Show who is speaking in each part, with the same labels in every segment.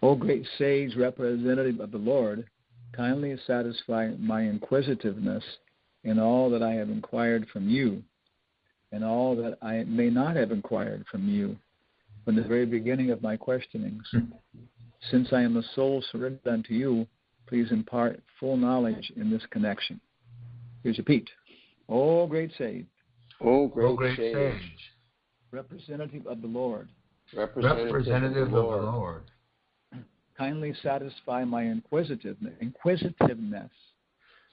Speaker 1: O great sage representative of the Lord, kindly satisfy my inquisitiveness in all that I have inquired from you, and all that I may not have inquired from you from the very beginning of my questionings. Since I am a soul surrendered unto you, please impart full knowledge in this connection. Here's repeat. O great sage.
Speaker 2: O great sage.
Speaker 1: Representative of the Lord.
Speaker 2: Representative of the Lord.
Speaker 1: Kindly satisfy my inquisitiveness.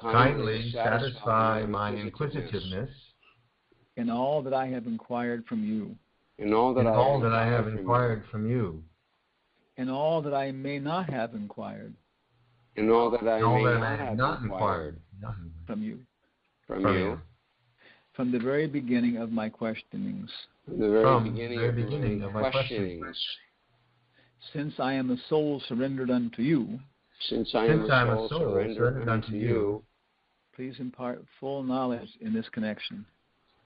Speaker 2: Kindly satisfy my inquisitiveness
Speaker 1: In all that I have inquired from you.
Speaker 2: In all that I have inquired from you.
Speaker 1: In all that I may not have inquired.
Speaker 2: In all that I may not have inquired
Speaker 1: from you.
Speaker 2: From
Speaker 1: the very beginning of my questionings.
Speaker 2: From the very beginning of my questionings.
Speaker 1: Since I am a soul surrendered unto you.
Speaker 2: Since I am a soul surrendered unto you.
Speaker 1: Please impart full knowledge in this connection.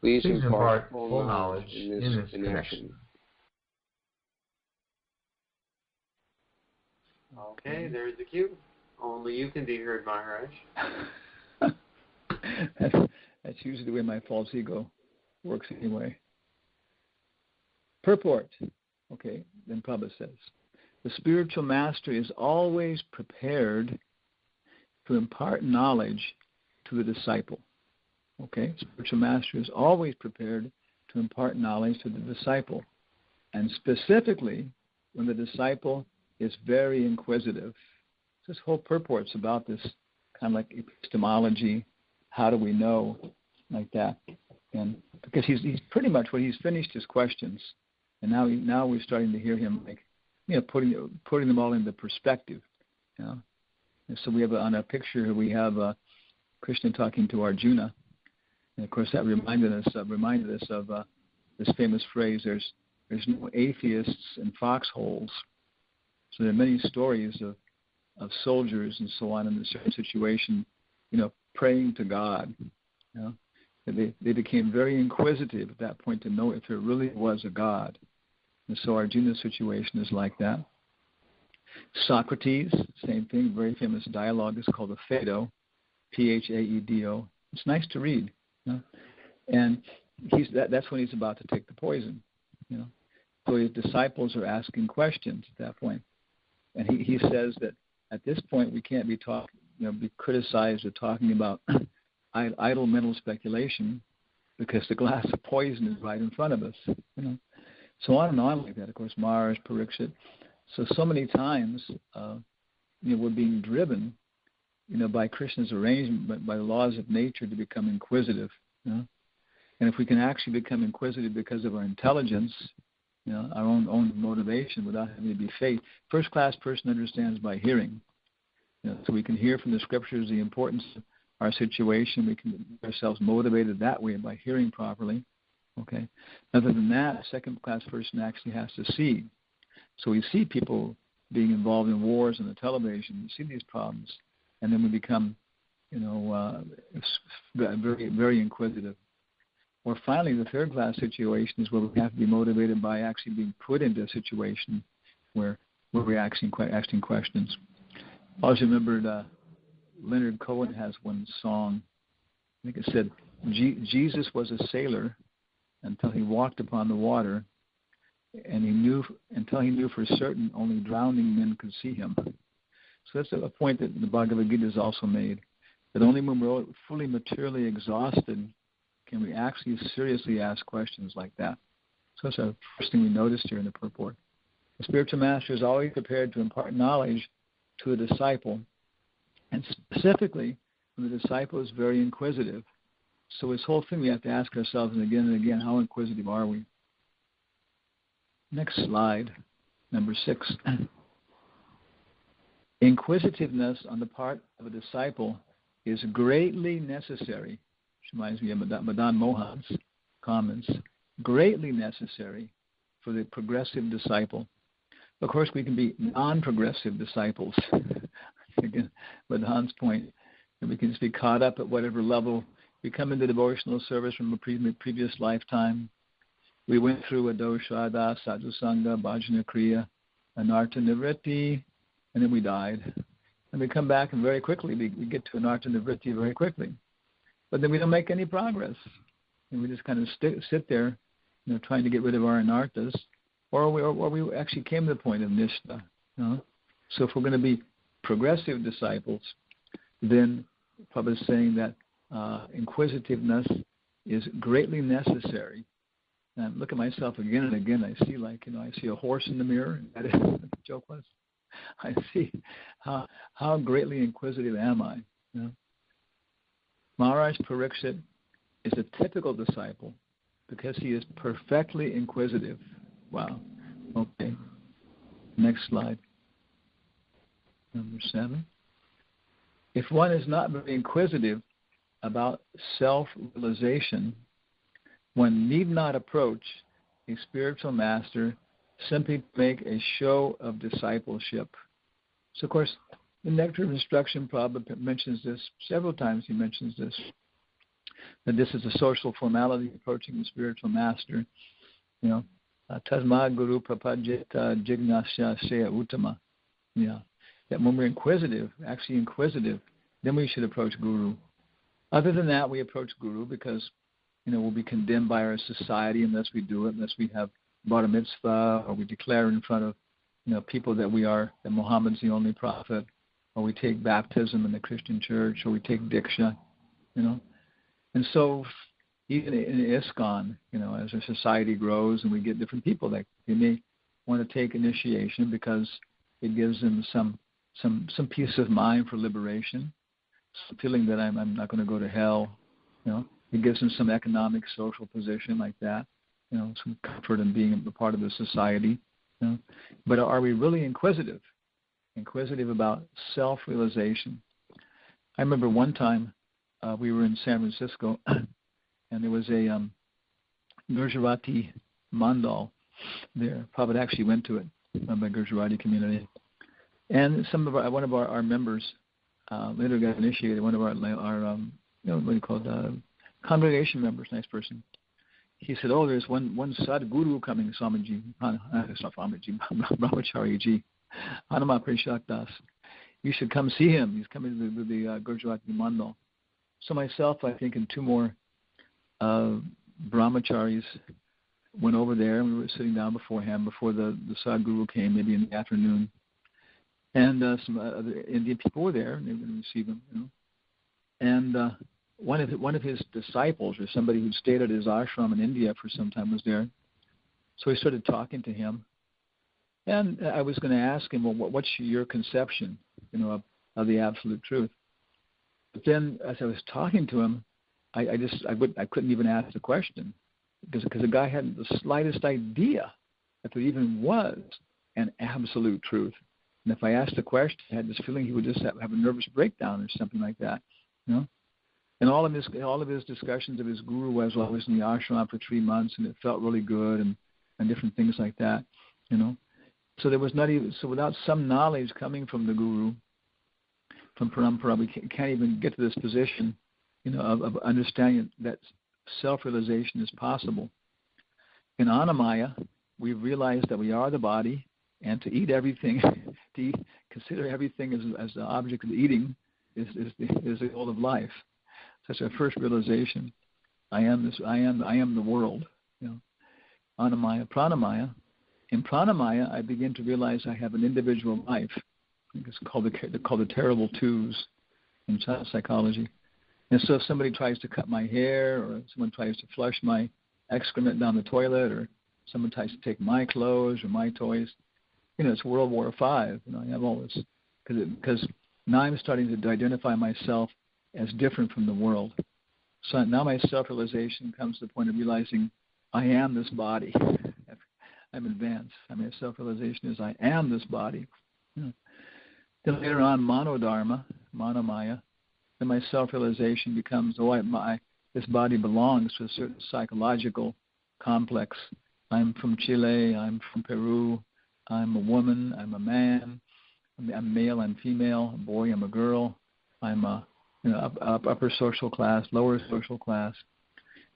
Speaker 2: Please impart full knowledge in this connection.
Speaker 3: Okay, there's the cue. Only you can be heard, Maharaj.
Speaker 1: That's usually the way my false ego works anyway. Purport. Okay, then Prabhupada says, the spiritual master is always prepared to impart knowledge to the disciple. Okay, spiritual master is always prepared to impart knowledge to the disciple. And specifically, when the disciple is very inquisitive. This whole purport's about this kind of like epistemology. How do we know? Like that. And because he's pretty much when he's finished his questions, and now we're starting to hear him putting them all into perspective. And so we have on a picture here we have Krishna talking to Arjuna, and of course that reminded us of this famous phrase: "There's no atheists in foxholes." So there are many stories of soldiers and so on in a certain situation, praying to God. They became very inquisitive at that point to know if there really was a God. And so Arjuna's situation is like that. Socrates, same thing, very famous dialogue is called the Phaedo, Phaedo. It's nice to read. And that's when he's about to take the poison. So his disciples are asking questions at that point. And he says that at this point we can't be be criticized or talking about idle mental speculation because the glass of poison is right in front of us. So on and on like that. Of course, Mars, Parikshit. So many times, we're being driven, by Krishna's arrangement, by the laws of nature to become inquisitive. And if we can actually become inquisitive because of our intelligence, our own motivation without having to be faith. First-class person understands by hearing. So we can hear from the scriptures the importance of our situation. We can get ourselves motivated that way by hearing properly. Okay. Other than that, a second-class person actually has to see. So we see people being involved in wars on the television. We see these problems, and then we become, very, very inquisitive. Or finally, the third-class situation is where we have to be motivated by actually being put into a situation where we're asking questions. I always remembered Leonard Cohen has one song. I think it said, Jesus was a sailor until he walked upon the water, and until he knew for certain only drowning men could see him. So that's a point that the Bhagavad Gita has also made, that only when we're fully materially exhausted can we actually seriously ask questions like that. So that's the first thing we noticed here in the purport. The spiritual master is always prepared to impart knowledge to a disciple, and specifically when the disciple is very inquisitive. So this whole thing we have to ask ourselves and again, how inquisitive are we? Next slide, number 6. Inquisitiveness on the part of a disciple is greatly necessary. Which reminds me of Madan Mohan's comments. Greatly necessary for the progressive disciple. Of course, we can be non-progressive disciples. Again, Madan's point, we can just be caught up at whatever level. We come into devotional service from a previous lifetime. We went through a dosha, sadhu sangha, bhajana kriya, anartha nivritti, and then we died. And we come back, and very quickly we get to anartha nivritti very quickly. But then we don't make any progress. And we just kind of sit there, trying to get rid of our anarthas, or we actually came to the point of nishta. So if we're going to be progressive disciples, then Prabhupada is saying that inquisitiveness is greatly necessary. And I look at myself again and again. I see, I see a horse in the mirror. That is what the joke was. I see how greatly inquisitive am I. Maharaj Parikshit is a typical disciple because he is perfectly inquisitive. Wow. Okay. Next slide. Number 7. If one is not very inquisitive about self-realization, one need not approach a spiritual master simply to make a show of discipleship. So, of course, the Nectar of Instruction Prabhupada mentions this several times. He mentions this, that this is a social formality approaching the spiritual master. Tasma Guru Prapajita Jignasya Seya Uttama. That when we're inquisitive, then we should approach Guru. Other than that, we approach Guru because, we'll be condemned by our society unless we do it, unless we have brought a mitzvah, or we declare in front of, people that that Muhammad's the only prophet, or we take baptism in the Christian church, or we take Diksha, And so even in ISKCON, as our society grows and we get different people that they may want to take initiation because it gives them some peace of mind for liberation, some feeling that I'm not going to go to hell, It gives them some economic, social position like that, some comfort in being a part of the society. But are we really inquisitive about self-realization? I remember one time we were in San Francisco, and there was a Gujarati mandal there. Prabhupada actually went to it, run by Gujarati community. And one of our members later got initiated. One of our what do you call it? Congregation members, nice person. He said, there's one Sadguru coming, Swamiji, it's not Swamiji, Brahmacharya-ji, Hanumatpresaka. You should come see him. He's coming to the Gujarati Mandal. So myself, I think, and 2 more brahmacharis went over there, and we were sitting down before him, before the Sadguru came, maybe in the afternoon. And some other Indian people were there, and they were going to receive him. And one of his disciples, or somebody who'd stayed at his ashram in India for some time, was there. So he started talking to him, and I was going to ask him, well, what's your conception, of the absolute truth? But then, as I was talking to him, I couldn't even ask the question because the guy hadn't the slightest idea that there even was an absolute truth. And if I asked the question, I had this feeling he would just have a nervous breakdown or something like that, And all of his discussions of his guru was, I was in the ashram for 3 months and it felt really good and different things like that, So there was without some knowledge coming from the guru, from parampara, we can't even get to this position, of understanding that self-realization is possible. In Annamaya, we realize that we are the body, and to eat everything, consider everything as the object of eating is the goal of life. That's our first realization. I am this. I am the world. Annamaya, pranamaya. In pranamaya, I begin to realize I have an individual life. I think it's called the terrible twos in child psychology. And so if somebody tries to cut my hair, or someone tries to flush my excrement down the toilet, or someone tries to take my clothes or my toys, it's World War V. I have all this because now I'm starting to identify myself as different from the world. So now my self-realization comes to the point of realizing I am this body. I'm advanced. My self-realization is I am this body. Then later on, monodharma, monomaya, then my self-realization becomes, this body belongs to a certain psychological complex. I'm from Chile, I'm from Peru, I'm a woman, I'm a man, I'm male, I'm female, I'm a boy, I'm a girl, I'm upper social class, lower social class.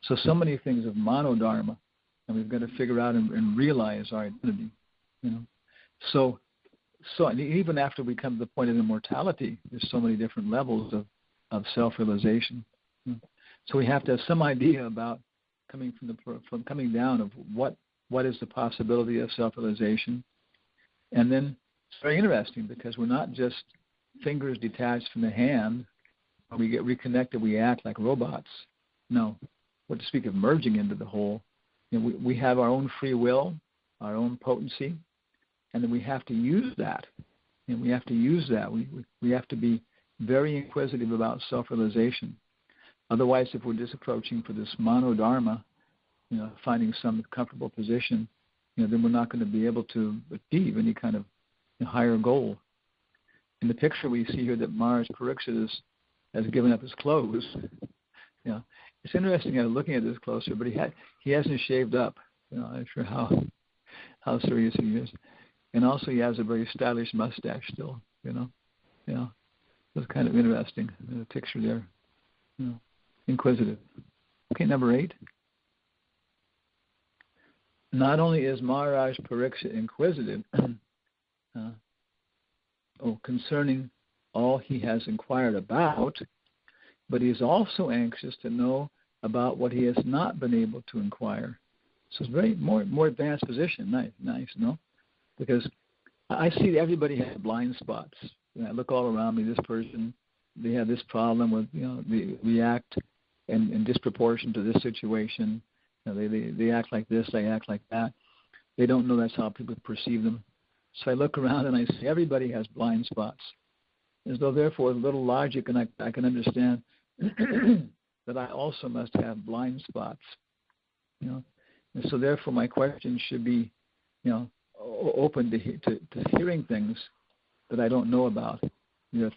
Speaker 1: So many things of monodharma, and we've got to figure out and realize our identity. So So even after we come to the point of immortality, there's so many different levels of self-realization. So we have to have some idea about coming down of what is the possibility of self-realization. And then it's very interesting because we're not just fingers detached from the hand. When we get reconnected, we act like robots. No. What to speak of merging into the whole, we have our own free will, our own potency, and then we have to use that. And we have to use that. We have to be very inquisitive about self-realization. Otherwise, if we're just approaching for this monodharma, finding some comfortable position, then we're not going to be able to achieve any kind of higher goal. In the picture we see here that Maharaj-Pariksit has given up his clothes. It's interesting looking at this closer, but he hasn't shaved up. I'm not sure how serious he is. And also he has a very stylish mustache still, It's kind of interesting, the picture there. Inquisitive. Okay, number 8. Not only is Maharaj Pariksit inquisitive concerning all he has inquired about, but he is also anxious to know about what he has not been able to inquire. So it's very more advanced position. Nice, no? Because I see everybody has blind spots. I look all around me. This person, they have this problem with, they react in disproportion to this situation. They act like this, they act like that. They don't know that's how people perceive them. So I look around and I see everybody has blind spots. As though, therefore, with a little logic, and I can understand that I also must have blind spots. And so, therefore, my question should be, open to hearing things that I don't know about.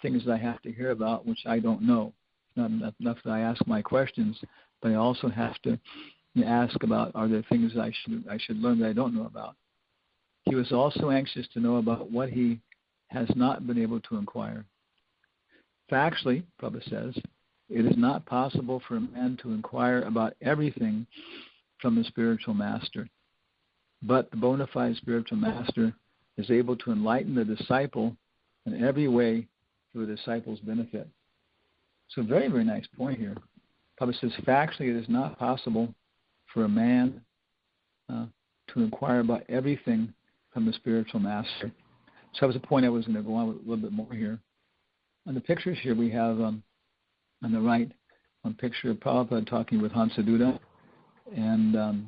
Speaker 1: Things that I have to hear about which I don't know. It's not enough that I ask my questions, but I also have to ask about, are there things that I should learn that I don't know about? He was also anxious to know about what he has not been able to inquire. Factually, Prabhupada says, it is not possible for a man to inquire about everything from the spiritual master. But the bona fide spiritual master is able to enlighten the disciple in every way for the disciple's benefit. So very, very nice point here. Prabhupada says, factually, it is not possible for a man to inquire about everything from the spiritual master. So that was a point I was going to go on with a little bit more here. On the pictures here, we have on the right one picture of Prabhupada talking with Hansaduta and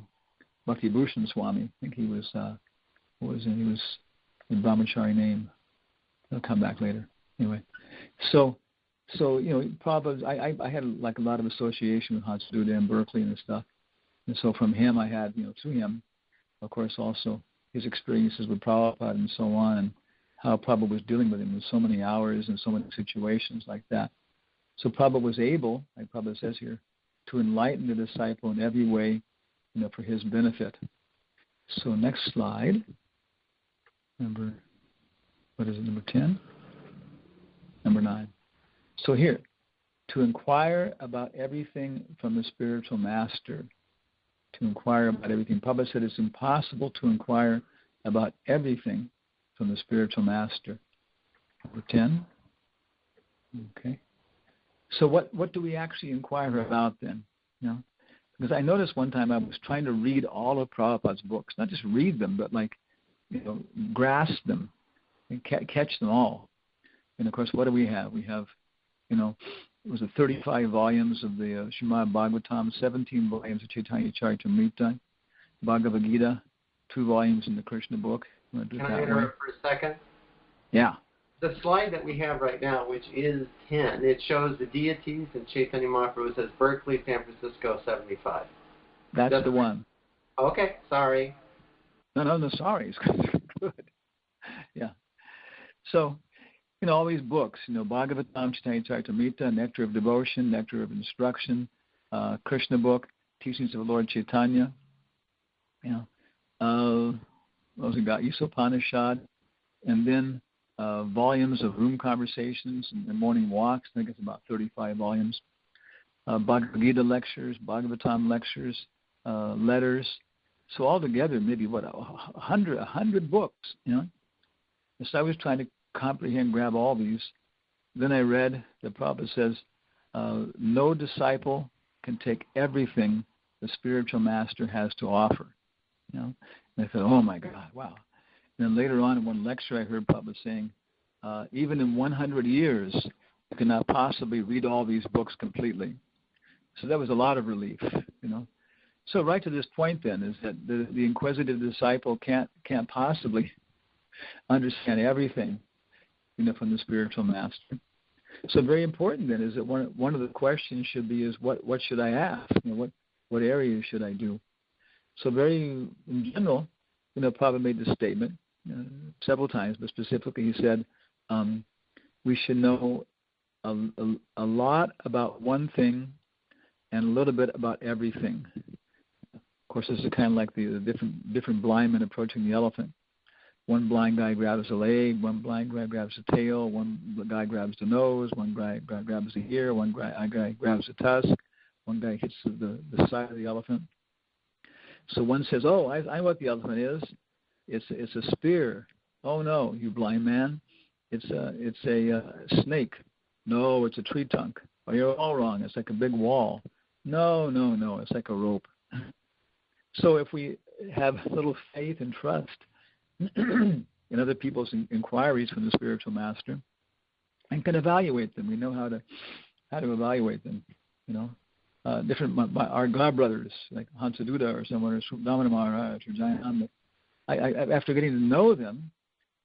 Speaker 1: Bhakti Bhushan Swami. I think he was the brahmachari name. He'll come back later. Anyway, so Prabhupada, I had like a lot of association with Hansaduta in Berkeley and stuff. And so from him, I had, through him, of course, also his experiences with Prabhupada and so on, and how Prabhupada was dealing with him in so many hours and so many situations like that. So Prabhupada was able, like Prabhupada says here, to enlighten the disciple in every way, for his benefit. So next slide, number 10? Number 9. So here, to inquire about everything from the spiritual master, to inquire about everything. Prabhupada said it's impossible to inquire about everything from the spiritual master. Number 10. Okay. So what do we actually inquire about then? Because I noticed one time I was trying to read all of Prabhupada's books, not just read them, but grasp them and catch them all. And of course, what do we have? We have, it was 35 volumes of the Srimad Bhagavatam, 17 volumes of Chaitanya Charitamrita, Bhagavad Gita, 2 volumes in the Krishna book.
Speaker 3: Can I interrupt for a second?
Speaker 1: Yeah.
Speaker 3: The slide that we have right now, which is 10, it shows the deities, and Chaitanya Mahaprabhu says Berkeley, San Francisco, 75.
Speaker 1: That's the one.
Speaker 3: Okay, sorry.
Speaker 1: No, sorry. It's good. Yeah. So, all these books, Bhagavatam, Chaitanya Charitamrita, Nectar of Devotion, Nectar of Instruction, Krishna book, Teachings of Lord Chaitanya, what else we got? Upanishad, and then volumes of room conversations and morning walks. I think it's about 35 volumes. Bhagavad Gita lectures, Bhagavatam lectures, letters. So altogether, maybe 100 books. And so I was trying to comprehend, grab all these. Then I read the Prabhupada says, no disciple can take everything the spiritual master has to offer. You know? And I thought, oh my God, wow. And then later on in one lecture I heard Prabhupada saying, even in 100 years, you cannot possibly read all these books completely. So that was a lot of relief, you know. So right to this point then is that the inquisitive disciple can't possibly understand everything, you know, from the spiritual master. So very important then is that one of the questions should be is what should I ask? You know, what areas should I do? So very in general, you know, Prabhupada made this statement several times, but specifically he said we should know a lot about one thing and a little bit about everything. Of course, this is kind of like the different blind men approaching the elephant. One blind guy grabs a leg, one blind guy grabs the tail, one guy grabs the nose, one guy grabs the ear, one guy grabs the tusk, one guy hits the side of the elephant. So one says, oh, I know what the elephant is. It's a spear. Oh, no, you blind man. It's a snake. No, it's a tree trunk. Oh, you're all wrong. It's like a big wall. No, it's like a rope. So if we have little faith and trust in other people's inquiries from the spiritual master and can evaluate them, we know how to evaluate them. You know, our God brothers like Hansaduda or someone or Damana Maharaj or Jayananda. After getting to know them,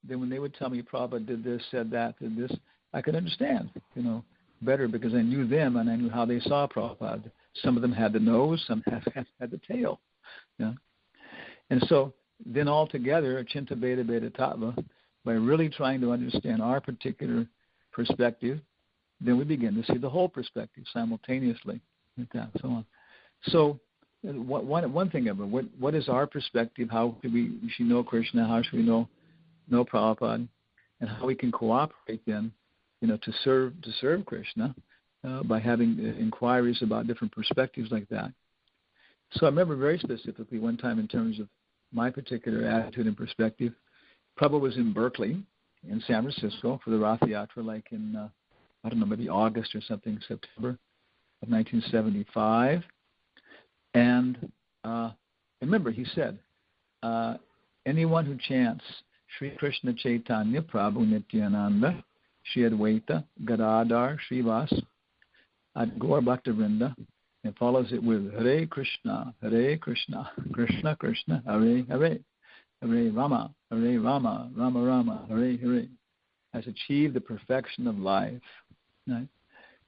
Speaker 1: then when they would tell me Prabhupada did this, said that, did this, I could understand, you know, better because I knew them and I knew how they saw Prabhupada. Some of them had the nose, some had the tail. You know? And so then all together, Chinta Beta Beta Tattva, by really trying to understand our particular perspective, then we begin to see the whole perspective simultaneously. Like that, so on. So one thing of it, what is our perspective? How should we know Krishna? How should we know Prabhupada? And how we can cooperate then, you know, to serve Krishna by having inquiries about different perspectives like that. So I remember very specifically one time in terms of my particular attitude and perspective, Prabhupada was in Berkeley, in San Francisco, for the Rath Yatra, like in, I don't know, maybe August or something, September of 1975. And remember, he said, anyone who chants Sri Krishna Chaitanya Prabhu Nityananda, Shri Advaita, Gadadhar, Srivas, Gaur Bhaktavrinda, and follows it with Hare Krishna, Krishna Krishna, Hare Hare, Hare Rama, Rama Rama, Hare Hare, has achieved the perfection of life. Right?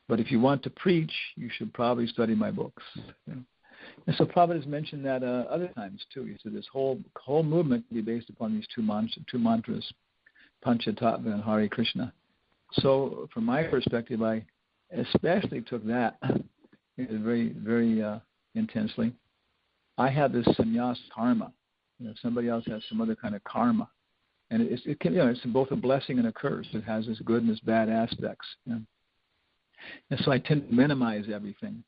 Speaker 1: But if you want to preach, you should probably study my books. You know? And so Prabhupada has mentioned that other times too. He said this whole movement can be based upon these two mantras, Panchatattva and Hare Krishna. So from my perspective, I especially took that very, very intensely. I have this sannyas karma. You know, somebody else has some other kind of karma, and it can, you know, it's both a blessing and a curse. It has its good and its bad aspects. You know? And so I tend to minimize everything.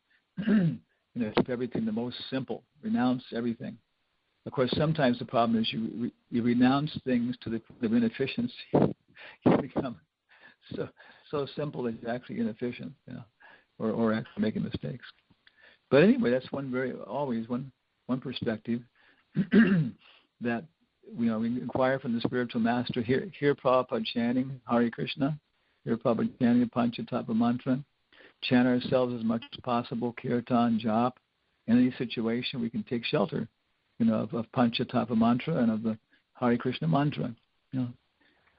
Speaker 1: You know, keep everything the most simple. Renounce everything. Of course, sometimes the problem is you renounce things to the inefficiency. You become so simple that you're actually inefficient, you know, or actually making mistakes. But anyway, that's one perspective that, you know, we inquire from the spiritual master. Hear Prabhupada chanting Hare Krishna. Hear Prabhupada chanting the Panchatattva mantra. Chant ourselves as much as possible, kirtan, jap. In any situation, we can take shelter, you know, of Panchatattva mantra and of the Hare Krishna mantra. You know,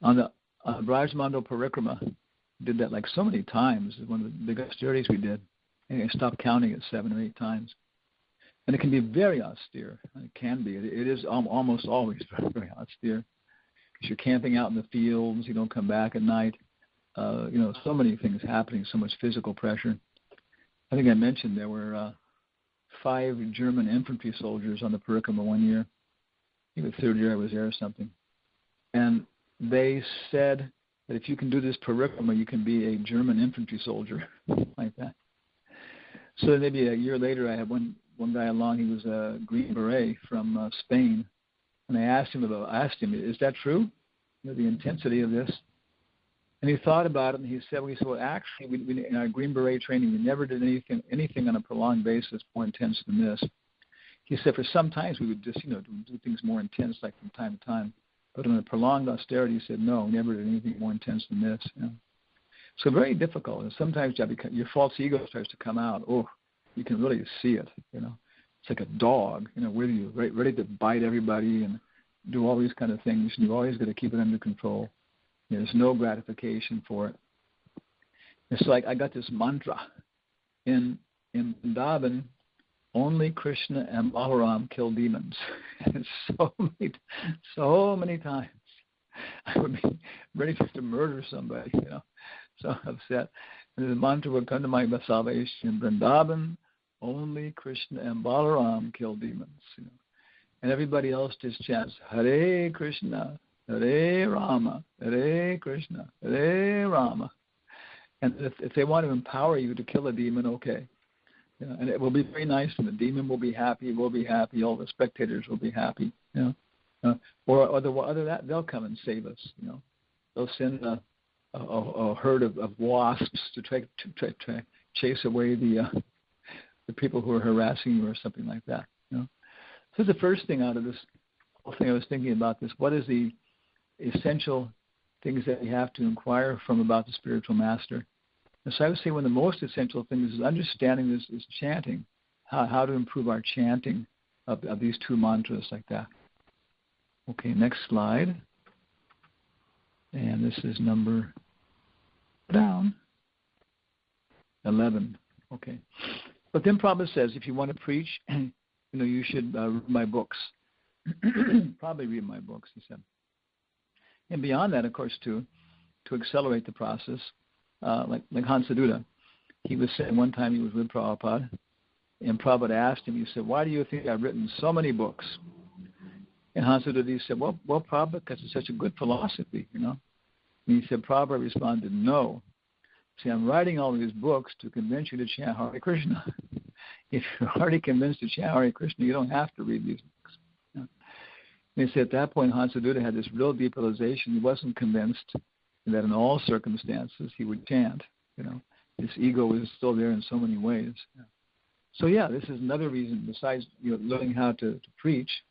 Speaker 1: on the Brajmandal Parikrama, did that like so many times. It's one of the big austerities we did. And I stopped counting it 7 or 8 times. And it can be very austere. It can be. It is almost always very, very austere. Because you're camping out in the fields. You don't come back at night. You know, so many things happening, so much physical pressure. I think I mentioned there were 5 German infantry soldiers on the Parikrama one year. I think the 3rd year I was there or something. And they said that if you can do this Parikrama, you can be a German infantry soldier, like that. So maybe a year later, I had one guy along. He was a Green Beret from Spain, and I asked him, is that true? the intensity of this. And he thought about it, and he said, well, actually, we in our Green Beret training, we never did anything on a prolonged basis more intense than this. He said, for some times we would just, do things more intense, like from time to time. But in a prolonged austerity, he said, no, we never did anything more intense than this. So very difficult. And sometimes your false ego starts to come out. Oh, you can really see it, It's like a dog, with you, ready to bite everybody and do all these kind of things. And you've always got to keep it under control. There's no gratification for it. It's like I got this mantra. In Vrindavan, only Krishna and Balaram kill demons. And so many times I would be ready to murder somebody, so upset. And the mantra would come to my salvation. In Vrindavan, only Krishna and Balaram kill demons. And everybody else just chants, Hare Krishna, Hare Rama, Hare Krishna, Hare Rama. And if they want to empower you to kill a demon, okay. And it will be very nice, and the demon will be happy, we'll be happy, all the spectators will be happy. Or other that they'll come and save us. They'll send a herd of wasps to try chase away the people who are harassing you or something like that. So the first thing out of this whole thing I was thinking about this, what is the essential things that we have to inquire from about the spiritual master? And so I would say one of the most essential things is understanding this is chanting, how to improve our chanting of these two mantras like that. Okay, next slide. And this is number 11. Okay. But then Prabhupada says, if you want to preach, you should read my books. Probably read my books, he said. And beyond that, of course, to accelerate the process, like Hansaduta, he was saying one time he was with Prabhupada, and Prabhupada asked him, he said, why do you think I've written so many books? And Hansaduta said, well, Prabhupada, because it's such a good philosophy, And he said, Prabhupada responded, no. See, I'm writing all these books to convince you to chant Hare Krishna. If you're already convinced to chant Hare Krishna, you don't have to read these books. And he said at that point, Hansaduta had this real deep realization. He wasn't convinced that in all circumstances he would chant. His ego was still there in so many ways. So this is another reason, besides learning how to preach,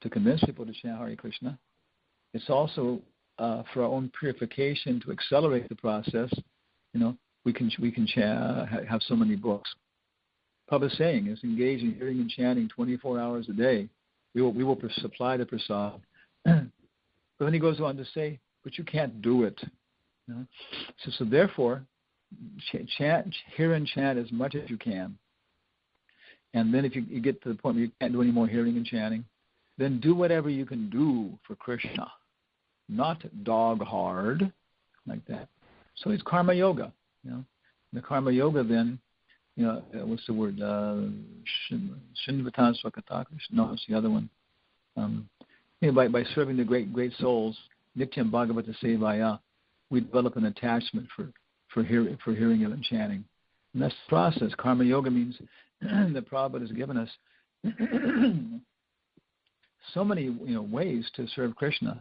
Speaker 1: to convince people to chant Hare Krishna. It's also for our own purification, to accelerate the process. We can have so many books. Prabhupada saying is engage in hearing and chanting 24 hours a day. We will supply the prasad. But then he goes on to say, but you can't do it. So therefore, hear and chant as much as you can. And then if you get to the point where you can't do any more hearing and chanting, then do whatever you can do for Krishna. Not dog hard, like that. So it's karma yoga. The karma yoga then, what's the word? Shinvatan Swakata. No, it's the other one. By serving the great souls, Nityam Bhagavata Sevaya, we develop an attachment for hearing it and chanting. And that's the process. Karma yoga means that Prabhupada has given us so many ways to serve Krishna.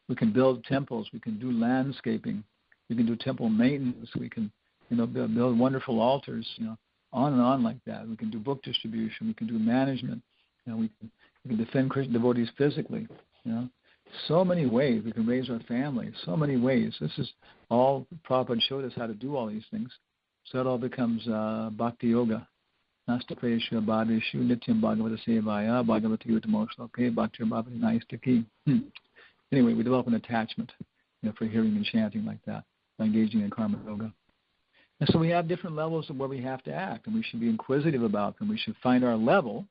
Speaker 1: We can build temples. We can do landscaping. We can do temple maintenance. We can build wonderful altars. On and on like that. We can do book distribution. We can do management. We can defend Krishna devotees physically. So many ways. We can raise our family. So many ways. This is all Prabhupada showed us how to do all these things. So it all becomes bhakti yoga. Nastapreshu abhadeshu nityam bhagavata sevaya bhagavati utamosloke bhakti bhavati naistaki. Anyway, we develop an attachment for hearing and chanting like that, by engaging in karma yoga. And so we have different levels of where we have to act, and we should be inquisitive about them. We should find our level,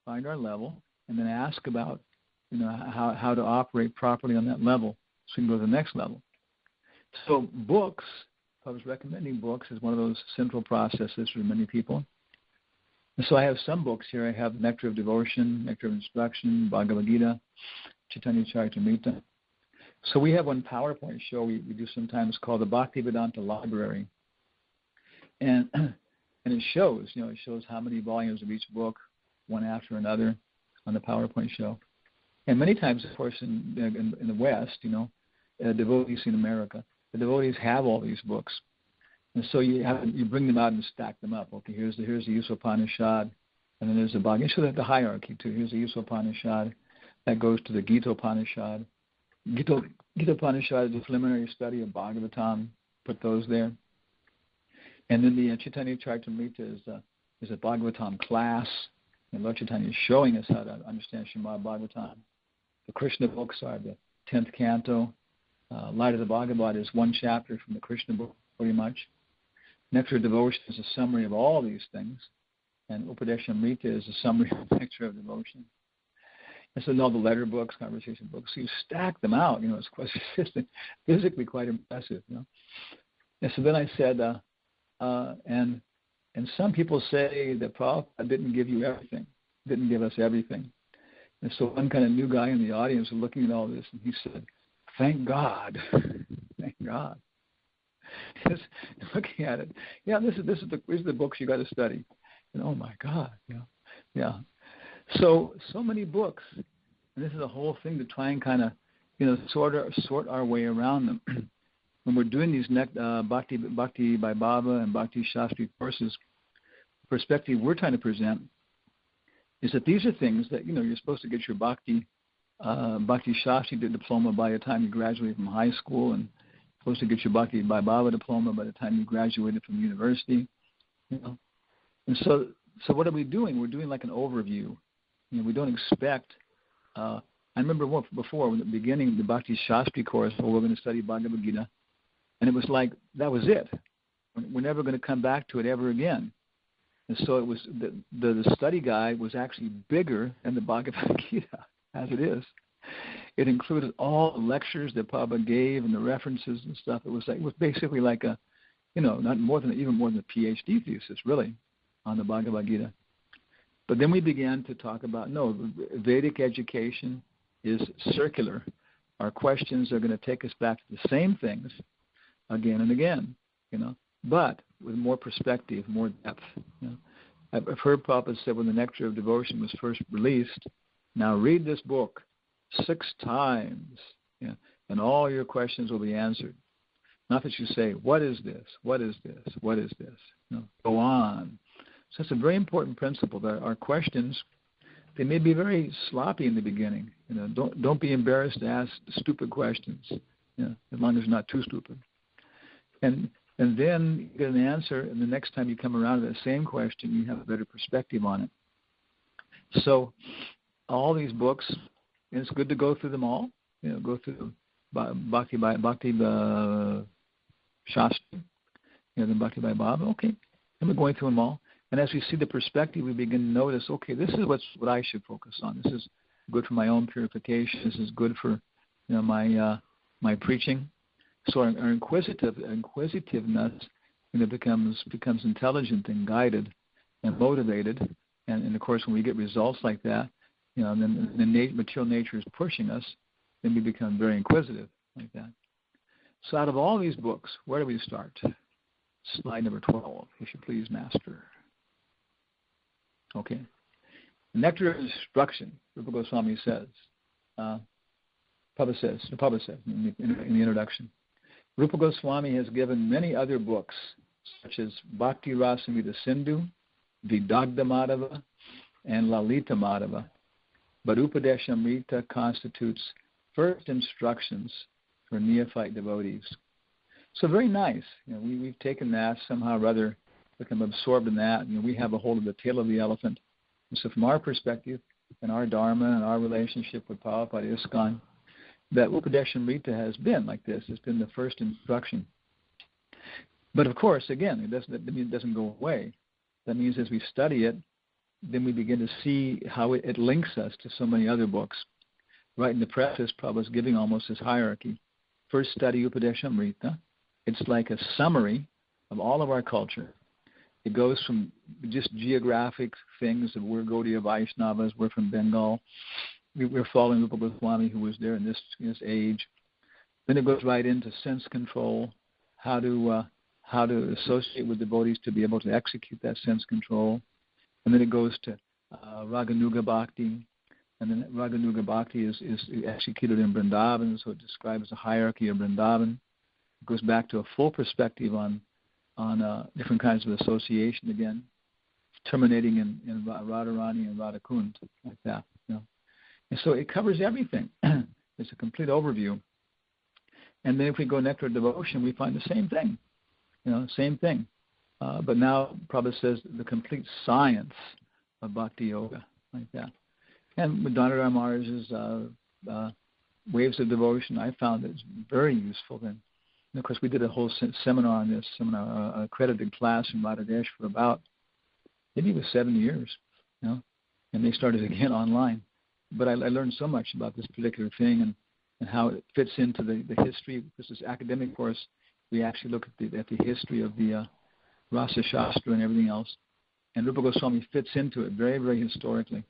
Speaker 1: and then ask about how to operate properly on that level so we can go to the next level. So books, I was recommending books as one of those central processes for many people. And so I have some books here. I have Nectar of Devotion, Nectar of Instruction, Bhagavad Gita, Chaitanya Charitamrita. So we have one PowerPoint show we do sometimes called the Bhaktivedanta Library. And it shows how many volumes of each book, one after another, on the PowerPoint show. And many times, of course, in the West, devotees in America. The devotees have all these books, and so you bring them out and stack them up. Okay, here's the Upanishad, and then there's the Bhagavad. So that the hierarchy too. Here's the Upanishad, that goes to the Gita Upanishad. Gita Upanishad is a preliminary study of Bhagavatam. Put those there, and then the Chaitanya Charitamrita is a Bhagavatam class, and Lord Chaitanya is showing us how to understand Srimad Bhagavatam. The Krishna books are the 10th canto. Light of the Bhagavad is one chapter from the Krishna book, pretty much. Nectar of Devotion is a summary of all these things, and Upadeshamrita is a summary of Nectar of Devotion. And so all the letter books, conversation books, so you stack them out. It's quite physically quite impressive. And so then I said, and some people say that Prabhupada didn't give you everything, didn't give us everything. And so one kind of new guy in the audience was looking at all this, and he said, "Thank God, thank God." Just looking at it, these are the books you got to study. And oh my God, yeah. So many books, and this is a whole thing to try and kind of, sort our way around them. When we're doing these Bhakti by Baba and Bhakti Shastri courses, the perspective we're trying to present is that these are things that, you're supposed to get your Bhakti Shastri diploma by the time you graduate from high school, and supposed to get your Bhakti by Baba diploma by the time you graduated from university. And so what are we doing? We're doing like an overview. We don't expect. I remember before, in the beginning, the Bhakti Shastri course, where we're going to study Bhagavad Gita, and it was like that was it. We're never going to come back to it ever again. And so it was the study guide was actually bigger than the Bhagavad Gita as it is. It included all the lectures that Prabhupada gave and the references and stuff. It was basically like a, not more than a PhD thesis really on the Bhagavad Gita. But then we began to talk about, Vedic education is circular. Our questions are going to take us back to the same things again and again, but with more perspective, more depth. I've heard Prabhupada say when the Nectar of Devotion was first released, now read this book 6 times, and all your questions will be answered. Not that you say, what is this? What is this? What is this? Go on. So it's a very important principle that our questions, they may be very sloppy in the beginning. Don't be embarrassed to ask stupid questions, as long as they're not too stupid. And then you get an answer, and the next time you come around to that same question, you have a better perspective on it. So all these books, and it's good to go through them all. Go through Bhakti Shastri, then Bhakti by Baba. Okay, and we're going through them all. And as we see the perspective, we begin to notice, okay, this is what I should focus on. This is good for my own purification. This is good for my preaching. So our inquisitiveness becomes intelligent and guided and motivated. And of course, when we get results like that, then the material nature is pushing us, then we become very inquisitive like that. So out of all these books, where do we start? Slide number 12, if you please, Master. Okay. Nectar of Instruction, Rupa Goswami says. Prabhupada says in the introduction. Rupa Goswami has given many other books, such as Bhakti Rasamrita Sindhu, Vidagdha Madhava, and Lalita Madhava. But Upadeshamrita constitutes first instructions for neophyte devotees. So very nice. We've taken that somehow or other, become absorbed in that. We have a hold of the tail of the elephant. And so from our perspective and our dharma and our relationship with Prabhupada ISKCON, that Upadeshamrita has been like this. It's been the first instruction. But of course, again, it doesn't go away. That means as we study it, then we begin to see how it links us to so many other books. Right in the preface, Prabhupada's giving almost this hierarchy. First, study Upadeshamrita. It's like a summary of all of our culture. It goes from just geographic things of we're Gaudiya Vaishnavas, we're from Bengal. We're following Rupa Goswami, who was there in this age. Then it goes right into sense control, how to associate with devotees to be able to execute that sense control. And then it goes to Raganuga Bhakti, And then Raganuga Bhakti is executed in Vrindavan, so it describes the hierarchy of Vrindavan. It goes back to a full perspective on different kinds of association again, terminating in Radharani and Radhakund, like that. And so it covers everything. It's a complete overview. And then if we go Nectar of Devotion, we find the same thing. Same thing. But now Prabhupada says the complete science of Bhakti Yoga, like that. And with Dhanara Maharaj's Waves of Devotion, I found it's very useful. And of course, we did a whole seminar on this, accredited class in Bangladesh for about, maybe it was 7 years, and they started again online. But I learned so much about this particular thing and how it fits into the history. This is academic course. We actually look at the history of the Rasa Shastra and everything else. And Rupa Goswami fits into it very, very historically.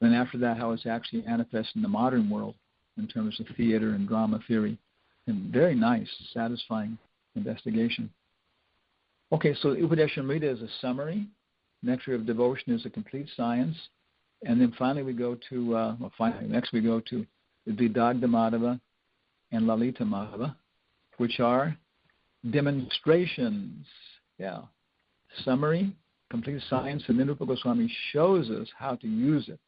Speaker 1: Then after that, how it's actually manifest in the modern world in terms of theater and drama theory. And very nice, satisfying investigation. Okay, so Upadeshamrita is a summary. Nectar of Devotion is a complete science. And then finally we go to, next we go to Vidagdha Madhava and Lalita Madhava, which are demonstrations. Yeah. Summary, complete science, and then Rupa Goswami shows us how to use it.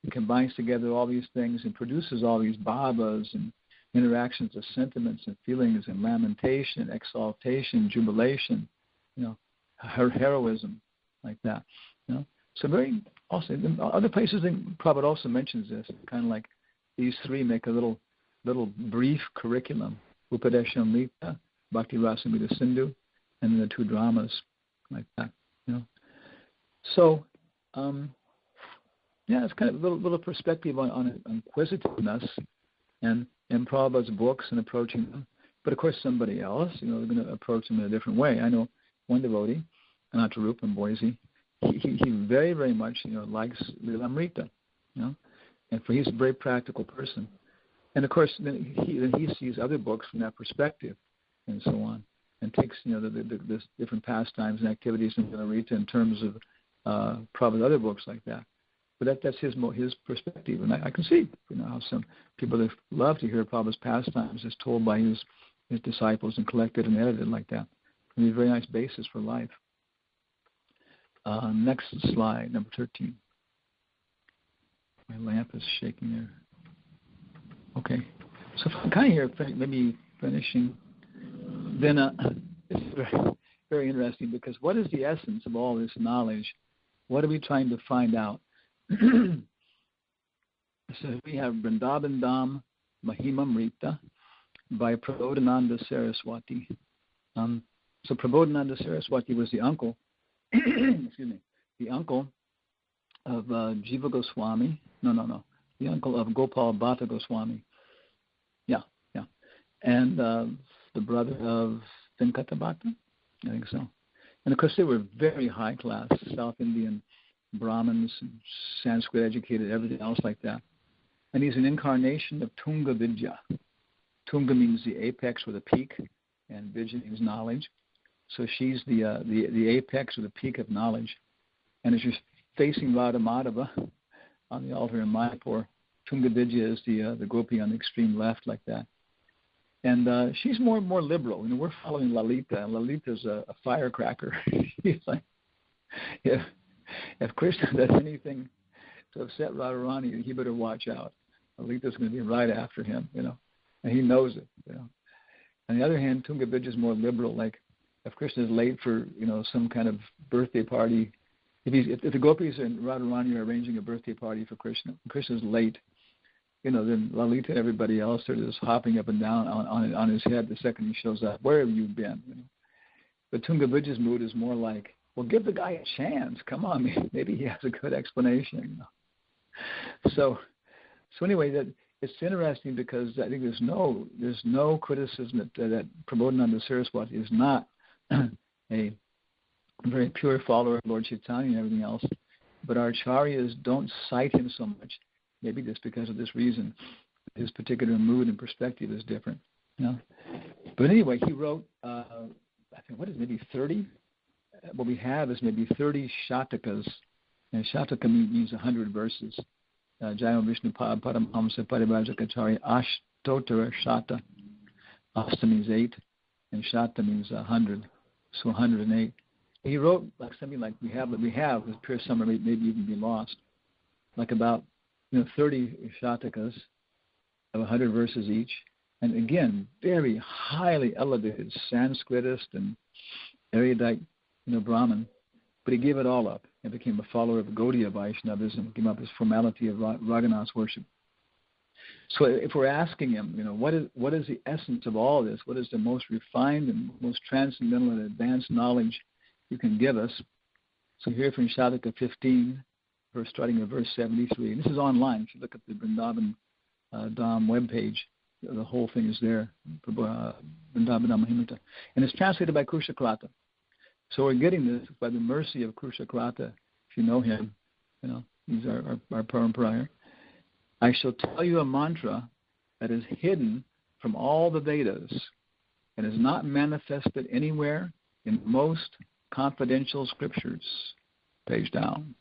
Speaker 1: He combines together all these things and produces all these bhavas and interactions of sentiments and feelings and lamentation, exaltation, jubilation, heroism, like that. So very also in other places, Prabhupada also mentions this, kind of like these three make a little brief curriculum: Upadeshamrita, Bhakti Rasamrita Sindhu, and then the two dramas, like that. So it's kind of a little perspective on inquisitiveness and Prabhupada's books and approaching them. But of course, somebody else, they're going to approach them in a different way. I know one devotee, Anatarup in Boise. He very, very much, likes Lilamrita, and for he's a very practical person. And of course, then he sees other books from that perspective, and so on, and takes, the different pastimes and activities in Lilamrita in terms of Prabhupada's other books like that. But that's his perspective, and I can see, how some people that love to hear Prabhupada's pastimes is told by his disciples and collected and edited like that. And it's a very nice basis for life. Next slide, number 13. My lamp is shaking there. Okay. So kind of here, maybe finishing, then it's very, very interesting, because what is the essence of all this knowledge? What are we trying to find out? So we have Vrindavan Dham Mahimamrita by Prabodhananda Saraswati. So Prabodhananda Saraswati was the uncle the uncle of Jiva Goswami. No. The uncle of Gopal Bhatta Goswami. Yeah. And the brother of Venkata Bhatta, I think so. And of course, they were very high class South Indian Brahmins, Sanskrit educated, everything else like that. And he's an incarnation of Tunga Vidya. Tunga means the apex or the peak, and Vidya means knowledge. So she's the apex or the peak of knowledge. And as you're facing Radha Madhava on the altar in Mayapur, Tunga Vidya is the gopi on the extreme left, like that. And she's more liberal. We're following Lalita, and Lalita's a firecracker. She's like, if Krishna does anything to upset Radharani, he better watch out. Lalita's going to be right after him, and he knows it. On the other hand, Tunga Vidya is more liberal. Like, if Krishna is late for some kind of birthday party, if the gopis and Radharani are arranging a birthday party for Krishna, and Krishna's late, then Lalita and everybody else are just hopping up and down on his head the second he shows up. Where have you been? But Tunga Vidya's mood is more like, well, give the guy a chance. Come on, maybe he has a good explanation. So anyway, that it's interesting, because I think there's no criticism that Prabodhananda Saraswati is not a very pure follower of Lord Chaitanya and everything else, but our acharyas don't cite him so much, maybe just because of this reason. His particular mood and perspective is different. But anyway, he wrote, I think, maybe 30? What we have is maybe 30 shatakas, and shataka means 100 verses. Jaya Vishnu Paramhamsa Parivrajacharya Ashtotara Shata. Asta means 8, and Shata means 100, so 108. He wrote like something like we have with pure summary, maybe even be lost, like about 30 shatakas of 100 verses each, and again very highly elevated Sanskritist and erudite Brahmin, but he gave it all up and became a follower of Gaudiya Vaishnavism, gave up his formality of Raghunath worship. So if we're asking him, what is the essence of all this? What is the most refined and most transcendental and advanced knowledge you can give us? So here from Shataka 15, starting at verse 73. And this is online. If you look at the Vrindavan Dham webpage, the whole thing is there, Vrindavan Dham Mahimrita. And it's translated by Kushakrata. So we're getting this by the mercy of Kushakrata. If you know him, he's our Parampara. I shall tell you a mantra that is hidden from all the Vedas and is not manifested anywhere in most confidential scriptures. Page down.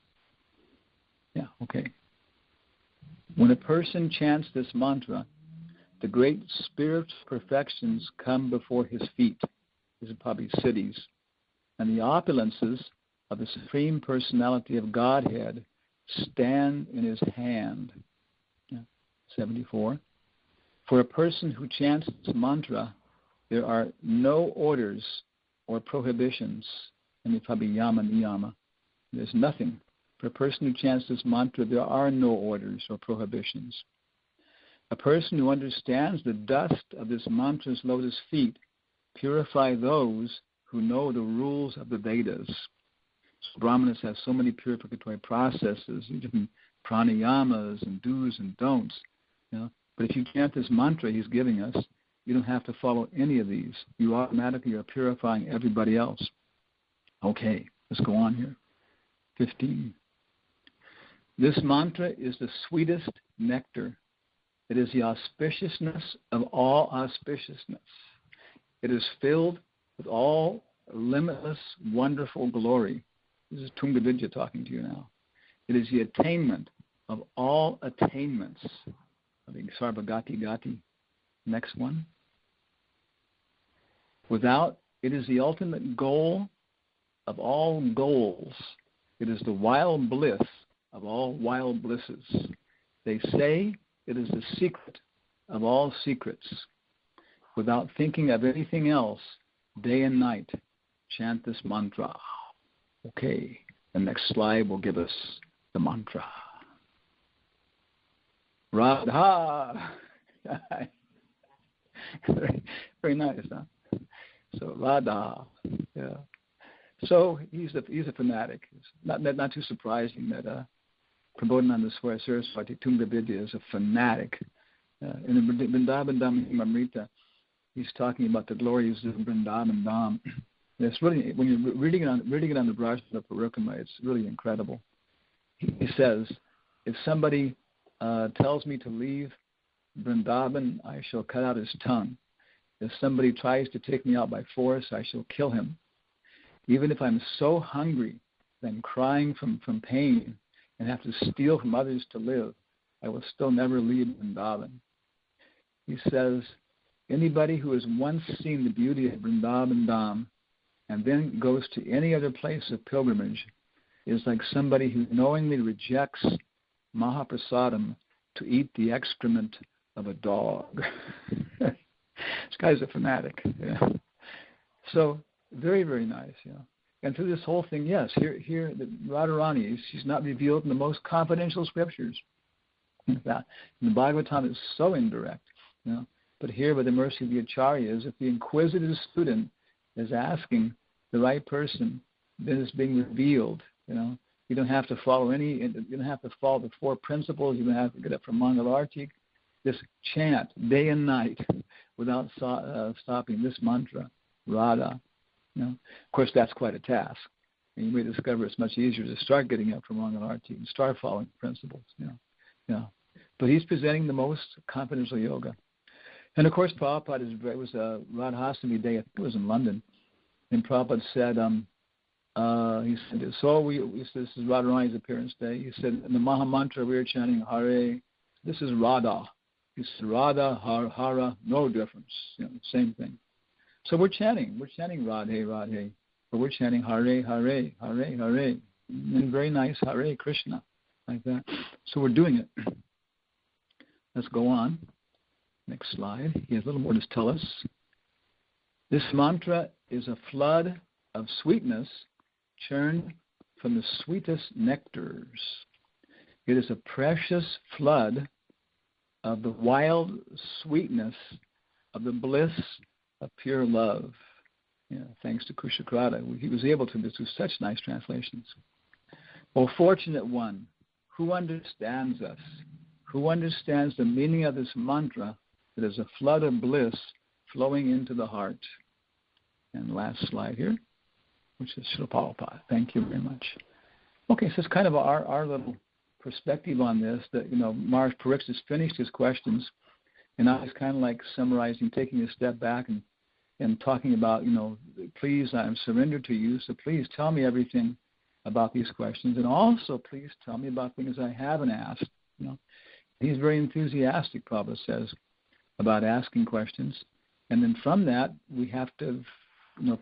Speaker 1: Yeah, okay. When a person chants this mantra, the great spiritual perfections come before his feet. These are probably cities. And the opulences of the Supreme Personality of Godhead stand in his hand. 74. For a person who chants this mantra, there are no orders or prohibitions. And probably yama niyama. There's nothing. For a person who chants this mantra, there are no orders or prohibitions. A person who understands the dust of this mantra's lotus feet purify those who know the rules of the Vedas. So Brahmanas have so many purificatory processes, different pranayamas and do's and don'ts. But if you chant this mantra he's giving us, you don't have to follow any of these. You automatically are purifying everybody else. Okay, let's go on here. 15. This mantra is the sweetest nectar. It is the auspiciousness of all auspiciousness. It is filled with all limitless, wonderful glory. This is Tunga Vidya talking to you now. It is the attainment of all attainments. I think Sarvagati Gati. Next one. It is the ultimate goal of all goals. It is the wild bliss of all wild blisses. They say it is the secret of all secrets. Without thinking of anything else, day and night, chant this mantra. Okay, the next slide will give us the mantra. Radha. very, very nice, huh? So Radha. Yeah. So he's a fanatic. It's not too surprising that Prabodhananda Saraswati Tunga Vidya is a fanatic. In the Vrindavan Dham Himamrita, he's talking about the glories of Vrindavan Dham. It's really, when you're reading it on the Brajna Parukama, it's really incredible. He says, if somebody tells me to leave Vrindavan, I shall cut out his tongue. If somebody tries to take me out by force, I shall kill him. Even if I'm so hungry that I'm crying from pain and have to steal from others to live, I will still never leave Vrindavan. He says, anybody who has once seen the beauty of Vrindavan Dham and then goes to any other place of pilgrimage is like somebody who knowingly rejects Mahaprasadam to eat the excrement of a dog. This guy's a fanatic. Yeah. So very, very nice. Yeah. And through this whole thing, yes, here the Radharani, she's not revealed in the most confidential scriptures. In fact, in the Bhagavatam is so indirect. But here, by the mercy of the acharyas, if the inquisitive student is asking the right person, then it's being revealed. You don't have to follow you don't have to follow the 4 principles. You don't have to get up from Mangalarti. Just chant day and night without stopping this mantra, Radha. Of course, that's quite a task. And you may discover it's much easier to start getting up from Mangalarti and start following principles. But he's presenting the most confidential yoga. And of course, Prabhupada it was a Radhastami day, I think it was in London, and Prabhupada said, He said, this is Radharani's appearance day. He said, in the Maha Mantra we are chanting Hare. This is Radha. He said, Radha, Hara, no difference. Same thing. So we're chanting Radhe, Radhe. But we're chanting Hare, Hare, Hare, Hare. And very nice Hare Krishna, like that. So we're doing it. Let's go on. Next slide. He has a little more to tell us. This mantra is a flood of sweetness churned from the sweetest nectars. It is a precious flood of the wild sweetness of the bliss of pure love. Thanks to Kushakrata, he was able to do such nice translations. O fortunate one, who understands us, who understands the meaning of this mantra that is a flood of bliss flowing into the heart. And last slide here, which is Srila Prabhupada. Thank you very much. Okay, so it's kind of our little perspective on this, that, Maharaj Pariksit has finished his questions, and I was kind of like summarizing, taking a step back and talking about, please, I'm surrendered to you, so please tell me everything about these questions, and also please tell me about things I haven't asked. He's very enthusiastic, Prabhupada says, about asking questions, and then from that we have to,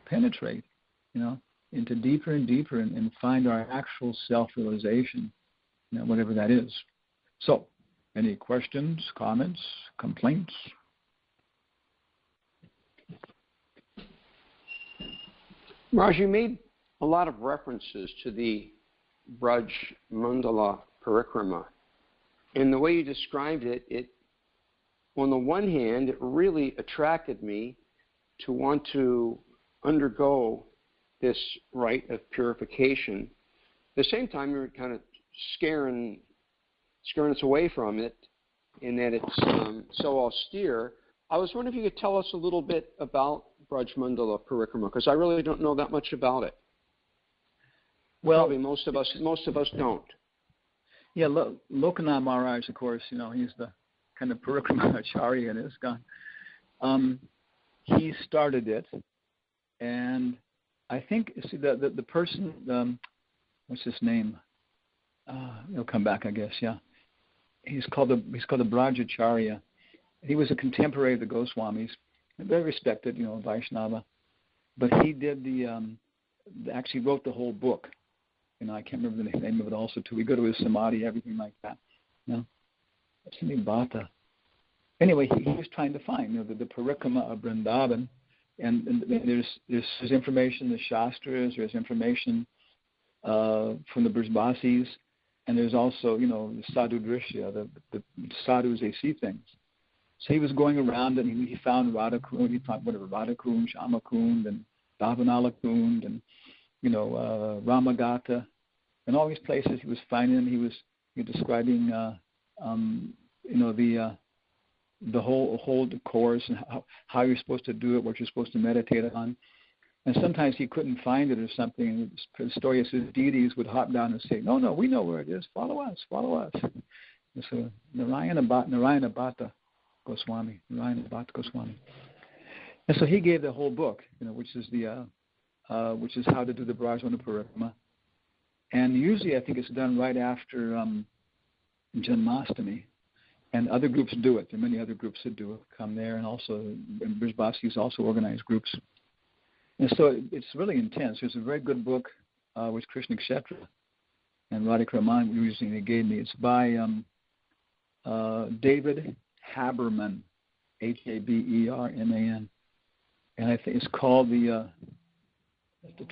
Speaker 1: penetrate, into deeper and deeper and find our actual self-realization, whatever that is. So, any questions, comments, complaints?
Speaker 4: Raj, you made a lot of references to the Braj Mandala Parikrama. And the way you described it, on the one hand, it really attracted me to want to undergo this rite of purification. At the same time, you're kind of scaring us away from it in that it's so austere. I was wondering if you could tell us a little bit about Braj Mandala Parikrama, because I really don't know that much about it. Well, probably most of us don't.
Speaker 1: Yeah, Lokanath Maharaj, of course, he's the kind of Parikrama Acharya in ISKCON. He started it, and I think the person, what's his name? He'll come back, I guess. Yeah, he's called the Brajacharya. He was a contemporary of the Goswamis, very respected, Vaishnava. But he did actually wrote the whole book. I can't remember the name of it also too. We go to his samadhi, everything like that. What's the name? Bhata. Anyway, he was trying to find the Parikrama of Vrindavan, and there's information in the Shastras, there's information from the Brijbasis, and there's also the Sadhu Drishya, the sadhus, they see things. So he was going around and he found Radhakund, Radhakund, Shamakund, and Davanalakund, and Ramagata, and all these places he was finding. He was describing the whole course and how you're supposed to do it, what you're supposed to meditate on. And sometimes he couldn't find it or something, and the story is his deities would hop down and say, no, we know where it is, follow us. And so Narayana Bhatta Goswami. And so he gave the whole book, which is which is how to do the Brajmana Parikrama. And usually I think it's done right after Janmashtami. And other groups do it. There are many other groups that do it, come there, and also Brijbasis also organize groups. And so it's really intense. There's a very good book, which Krishna Kshetra and Radhika Raman usually gave me. It's by David Haberman, Haberman. And I think it's called the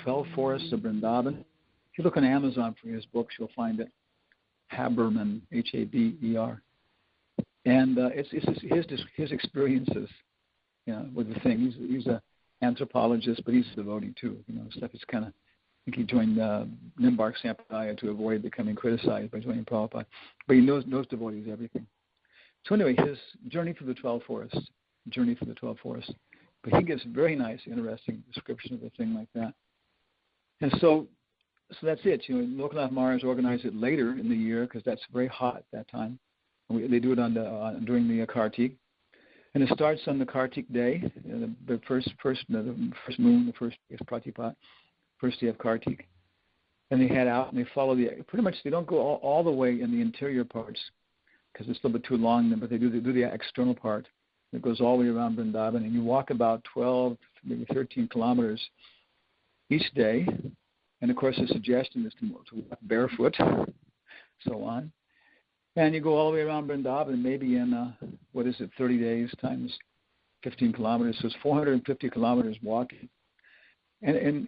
Speaker 1: 12 Forests of Vrindavan. If you look on Amazon for his books, you'll find it. Haberman, Haber. And it's his experiences, with the thing. He's an anthropologist, but he's a devotee too. Stuff is kind of. I think he joined Nimbark Sampradaya to avoid becoming criticized by joining Prabhupada. But he knows devotees everything. So anyway, his journey through the 12 forests. But he gives a very nice, interesting description of a thing like that. And so that's it. Lokanath Maharaj organized it later in the year because that's very hot at that time. They do it during the Kartik, and it starts on the Kartik day, the first moon, the first Pratipat, first day of Kartik, and they head out and they follow pretty much they don't go all the way in the interior parts because it's a little bit too long, but they do the external part. It goes all the way around Vrindavan, and you walk about 12, maybe 13 kilometers each day. And of course, the suggestion is to walk barefoot, so on. And you go all the way around Vrindavan, maybe in 30 days times 15 kilometers. So it's 450 kilometers walking. And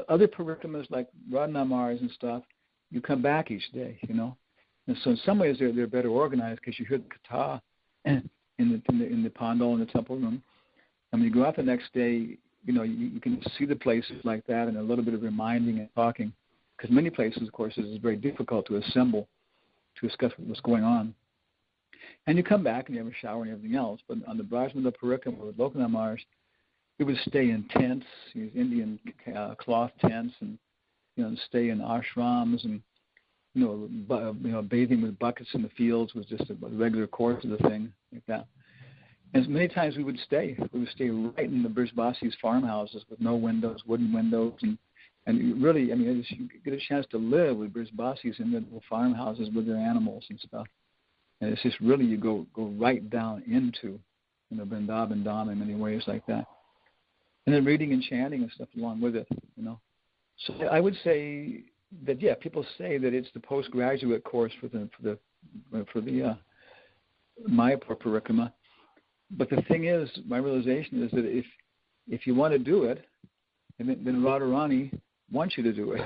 Speaker 1: other parikramas like Radhanamars and stuff, you come back each day, you know. And so in some ways they're better organized because you hear the katha in the pandal in the temple room. And when you go out the next day, you know, you can see the places like that and a little bit of reminding and talking. Because many places, of course, it is very difficult to assemble to discuss what's going on. And you come back and you have a shower and everything else. But on the Brajmanda Parikrama with Lokanamars, we would stay in tents, these Indian cloth tents, and stay in ashrams, and bathing with buckets in the fields was just a regular course of the thing, like that. And many times we would stay right in the Brijbasis farmhouses with no windows, wooden windows, and really, I mean, you get a chance to live with Brijbasis in the little farmhouses with their animals and stuff. And it's just really you go right down into Vrindavan Dham in many ways like that. And then reading and chanting and stuff along with it, So I would say that people say that it's the postgraduate course for the Mayapur Parikrama. But the thing is, my realization is that if you want to do it, then Radharani wants you to do it.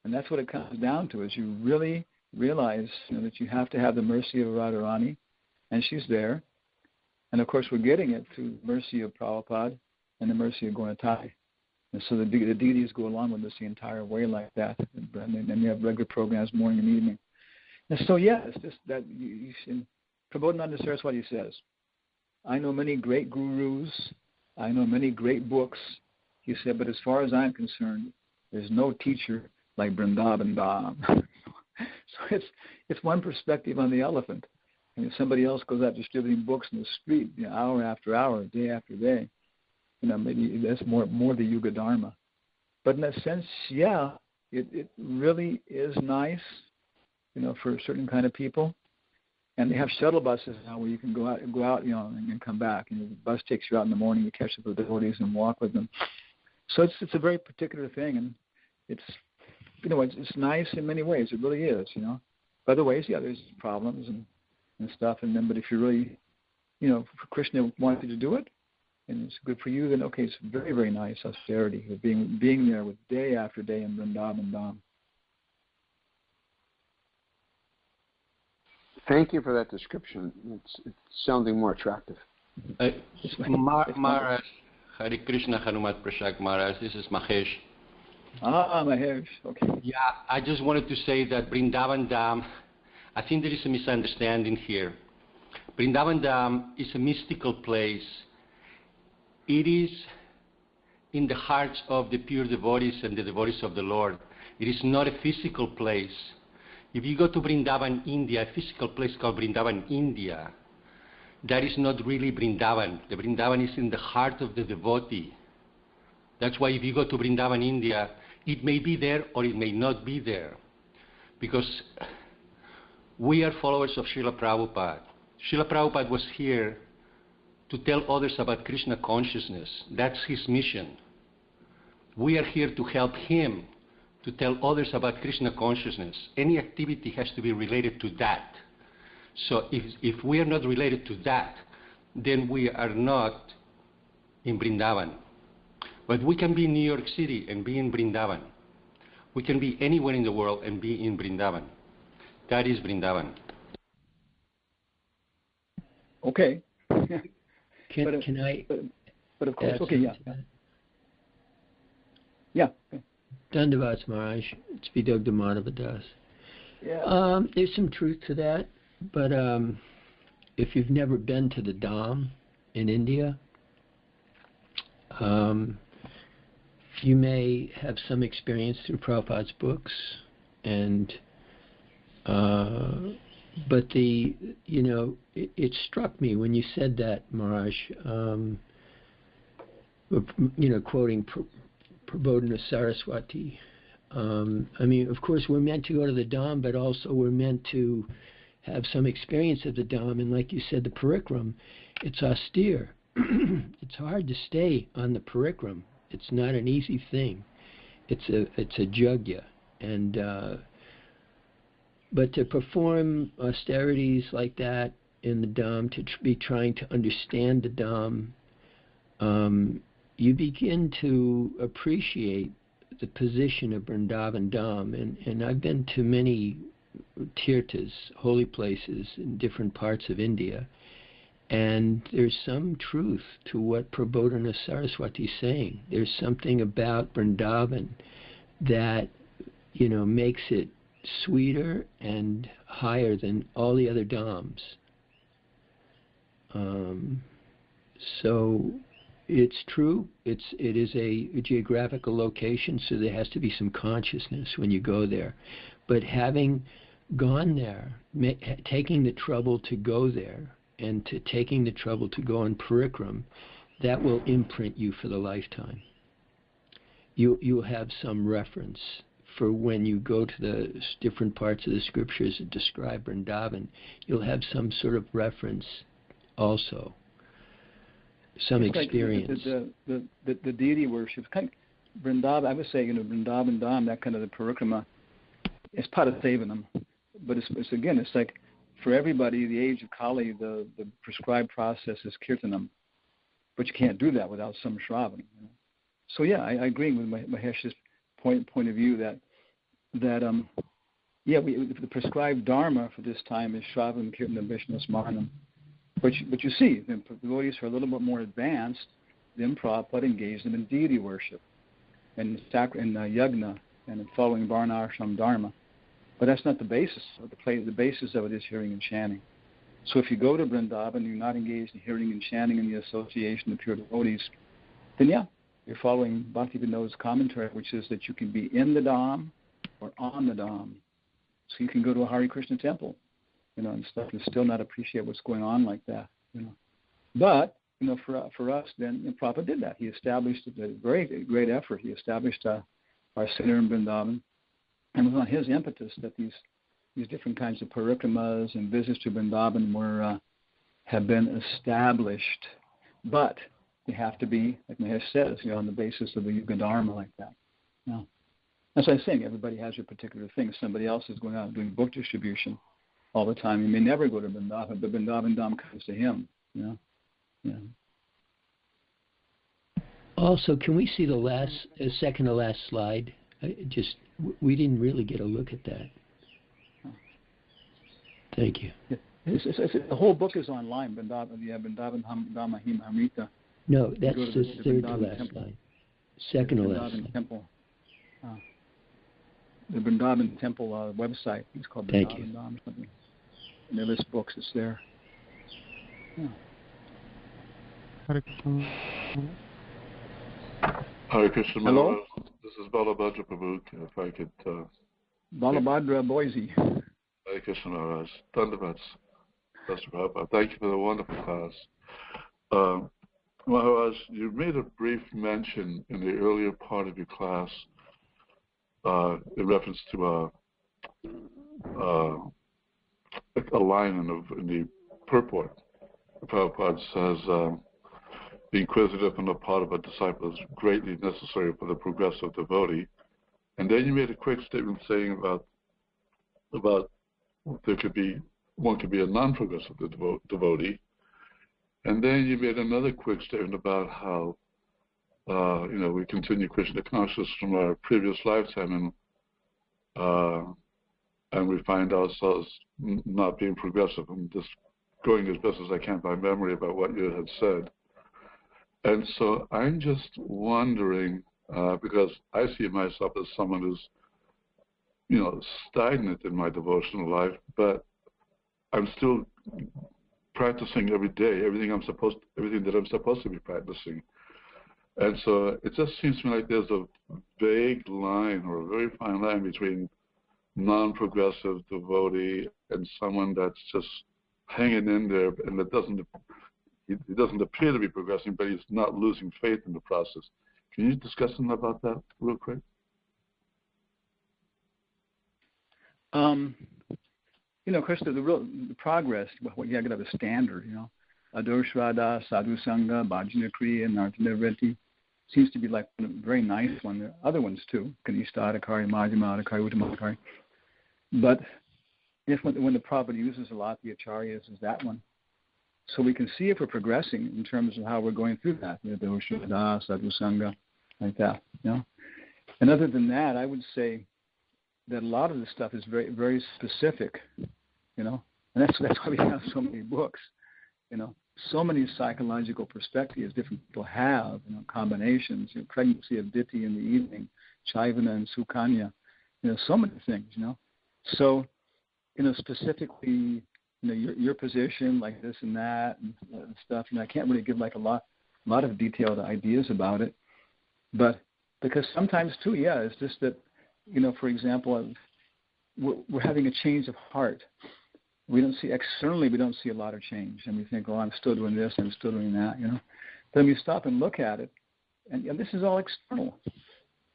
Speaker 1: And that's what it comes down to, is you really realize that you have to have the mercy of Radharani, and she's there. And of course we're getting it through the mercy of Prabhupada and the mercy of Gonatai. And so the deities go along with us the entire way like that. And then you have regular programs morning and evening. And so, it's just that you should. Prabodhananda Saraswati says, I know many great gurus, I know many great books, he said, but as far as I'm concerned, there's no teacher like Vrindavan Dham. So it's one perspective on the elephant. And if somebody else goes out distributing books in the street, hour after hour, day after day, maybe that's more the Yuga Dharma. But in that sense, it really is nice, for a certain kind of people. And they have shuttle buses now where you can go out, and come back. And the bus takes you out in the morning, you catch up with the devotees and walk with them. So it's a very particular thing, and it's it's nice in many ways. It really is, By other ways, there's problems and stuff. And then, but if you really, if Krishna wanted you to do it, and it's good for you, then okay, it's very, very nice austerity of being there with day after day in Vrindavan Dham.
Speaker 4: Thank you for that description. It's sounding more attractive.
Speaker 5: Maharaj, Hare Krishna, Hanumatpresaka Maharaj, this is Mahesh.
Speaker 1: Mahesh, okay.
Speaker 5: Yeah, I just wanted to say that Vrindavan Dham, I think there is a misunderstanding here. Vrindavan Dham is a mystical place. It is in the hearts of the pure devotees and the devotees of the Lord. It is not a physical place. If you go to Vrindavan, India, a physical place called Vrindavan, India, that is not really Vrindavan. The Vrindavan is in the heart of the devotee. That's why if you go to Vrindavan, India, it may be there or it may not be there. Because we are followers of Srila Prabhupada. Srila Prabhupada was here to tell others about Krishna consciousness. That's his mission. We are here to help him to tell others about Krishna consciousness. Any activity has to be related to that. So if we are not related to that, then we are not in Vrindavan. But we can be in New York City and be in Vrindavan. We can be anywhere in the world and be in Vrindavan. That is Vrindavan.
Speaker 1: Okay.
Speaker 6: Can I?
Speaker 1: But of course, okay, yeah. Yeah. Okay.
Speaker 6: Dandavats Maharaj, Spidogda Madhava Das.
Speaker 1: Yeah.
Speaker 6: There's some truth to that, but if you've never been to the Dham in India, you may have some experience through Prabhupada's books, and but it struck me when you said that, Maharaj. Quoting Prabodhana Saraswati. I mean, of course, we're meant to go to the Dham, but also we're meant to have some experience of the Dham. And like you said, the parikram, it's austere. It's hard to stay on the parikram. It's not an easy thing. It's a jugya, and but to perform austerities like that in the Dham, to be trying to understand the Dham, you begin to appreciate the position of Vrindavan Dham. And I've been to many tirthas, holy places in different parts of India, and there's some truth to what Prabodhana Saraswati is saying. There's something about Vrindavan that, makes it sweeter and higher than all the other Dhams. So it's true. It is a geographical location, so there has to be some consciousness when you go there. But having gone there, taking the trouble to go there, and taking the trouble to go on parikram, that will imprint you for the lifetime. You'll have some reference for when you go to the different parts of the scriptures that describe Vrindavan. You'll have some sort of reference also, some experience.
Speaker 1: Like the deity worship, kind of Vrindavan. I would say, Vrindavan Dham, that kind of the parikrama, it's part of Sevanam, but it's like, for everybody, the age of Kali, the prescribed process is kirtanam, but you can't do that without some shravan. So yeah, I agree with Mahesh's point of view that the prescribed dharma for this time is shravan, kirtanam, vishnu smaranam. But you see, the devotees who are a little bit more advanced, then Prabhupada engaged them in deity worship and yagna and following varna ashram dharma. But that's not the basis of the play. The basis of it is hearing and chanting. So if you go to Vrindavan, you're not engaged in hearing and chanting in the association of pure devotees, then you're following Bhaktivinoda's commentary, which is that you can be in the Dham or on the Dham. So you can go to a Hare Krishna temple, and stuff, and still not appreciate what's going on like that, But, for us, then Prabhupada did that. He established a very great effort. He established our center in Vrindavan. And it was on his impetus that these different kinds of parikramas and visits to Vrindavan have been established. But they have to be, like Mahesh says, on the basis of the Yuga Dharma like that. That's what I'm saying. Everybody has your particular thing. Somebody else is going out doing book distribution all the time. He may never go to Vrindavan, but Vrindavan Dham comes to him.
Speaker 6: Also, can we see the second to last slide? We didn't really get a look at that. Thank you.
Speaker 1: The whole book is online. Vrindavan Dhamma Amrita.
Speaker 6: No, that's the third to last slide. Second to last slide.
Speaker 1: Temple. The Vrindavan Temple website. It's called Vrindavan Dham or something. And they list books. It's there.
Speaker 7: Hare Krishna.
Speaker 2: Hare Krishna.
Speaker 1: Hello?
Speaker 2: This is Balabhadra Prabhu. If I could...
Speaker 1: Balabhadra Boise.
Speaker 2: Hare Krishna Maharaj. Dandavats. Pastor Prabhupada. Thank you for the wonderful class. Maharaj, you made a brief mention in the earlier part of your class in reference to a line in the purport. Prabhupada says, the inquisitive on the part of a disciple is greatly necessary for the progressive devotee. And then you made a quick statement saying about one could be a non-progressive devotee. And then you made another quick statement about how we continue Krishna consciousness from our previous lifetime, and we find ourselves not being progressive. I'm just going as best as I can by memory about what you had said. And so I'm just wondering, because I see myself as someone who's, stagnant in my devotional life, but I'm still practicing every day, everything that I'm supposed to be practicing. And so it just seems to me like there's a vague line or a very fine line between non-progressive devotee and someone that's just hanging in there and that he doesn't appear to be progressing, but he's not losing faith in the process. Can you discuss something about that real quick?
Speaker 1: Of course, the progress, what you got to have a standard, Adorshvada, Sadhu Sangha, Bhajana Kriya, Nartana Vritti seems to be like a very nice one. There are other ones too, Kanishta Adhikari, Majjhima Adhikari, Uttama Adhikari. But when the Prabhupada uses a lot, the Acharyas is that one. So we can see if we're progressing in terms of how we're going through that, Adorshvada, Sadhu Sangha, like that. And other than that, I would say that a lot of this stuff is very, very specific, and that's why we have so many books, so many psychological perspectives different people have, combinations, pregnancy of Diti in the evening, Chaivana and Sukanya, so many things, So, specifically, your position, like this and that and stuff, I can't really give like a lot of detailed ideas about it, but because sometimes too, it's just that, for example, we're having a change of heart. We don't see a lot of change, and we think, I'm still doing this, I'm still doing that, Then we stop and look at it, and this is all external.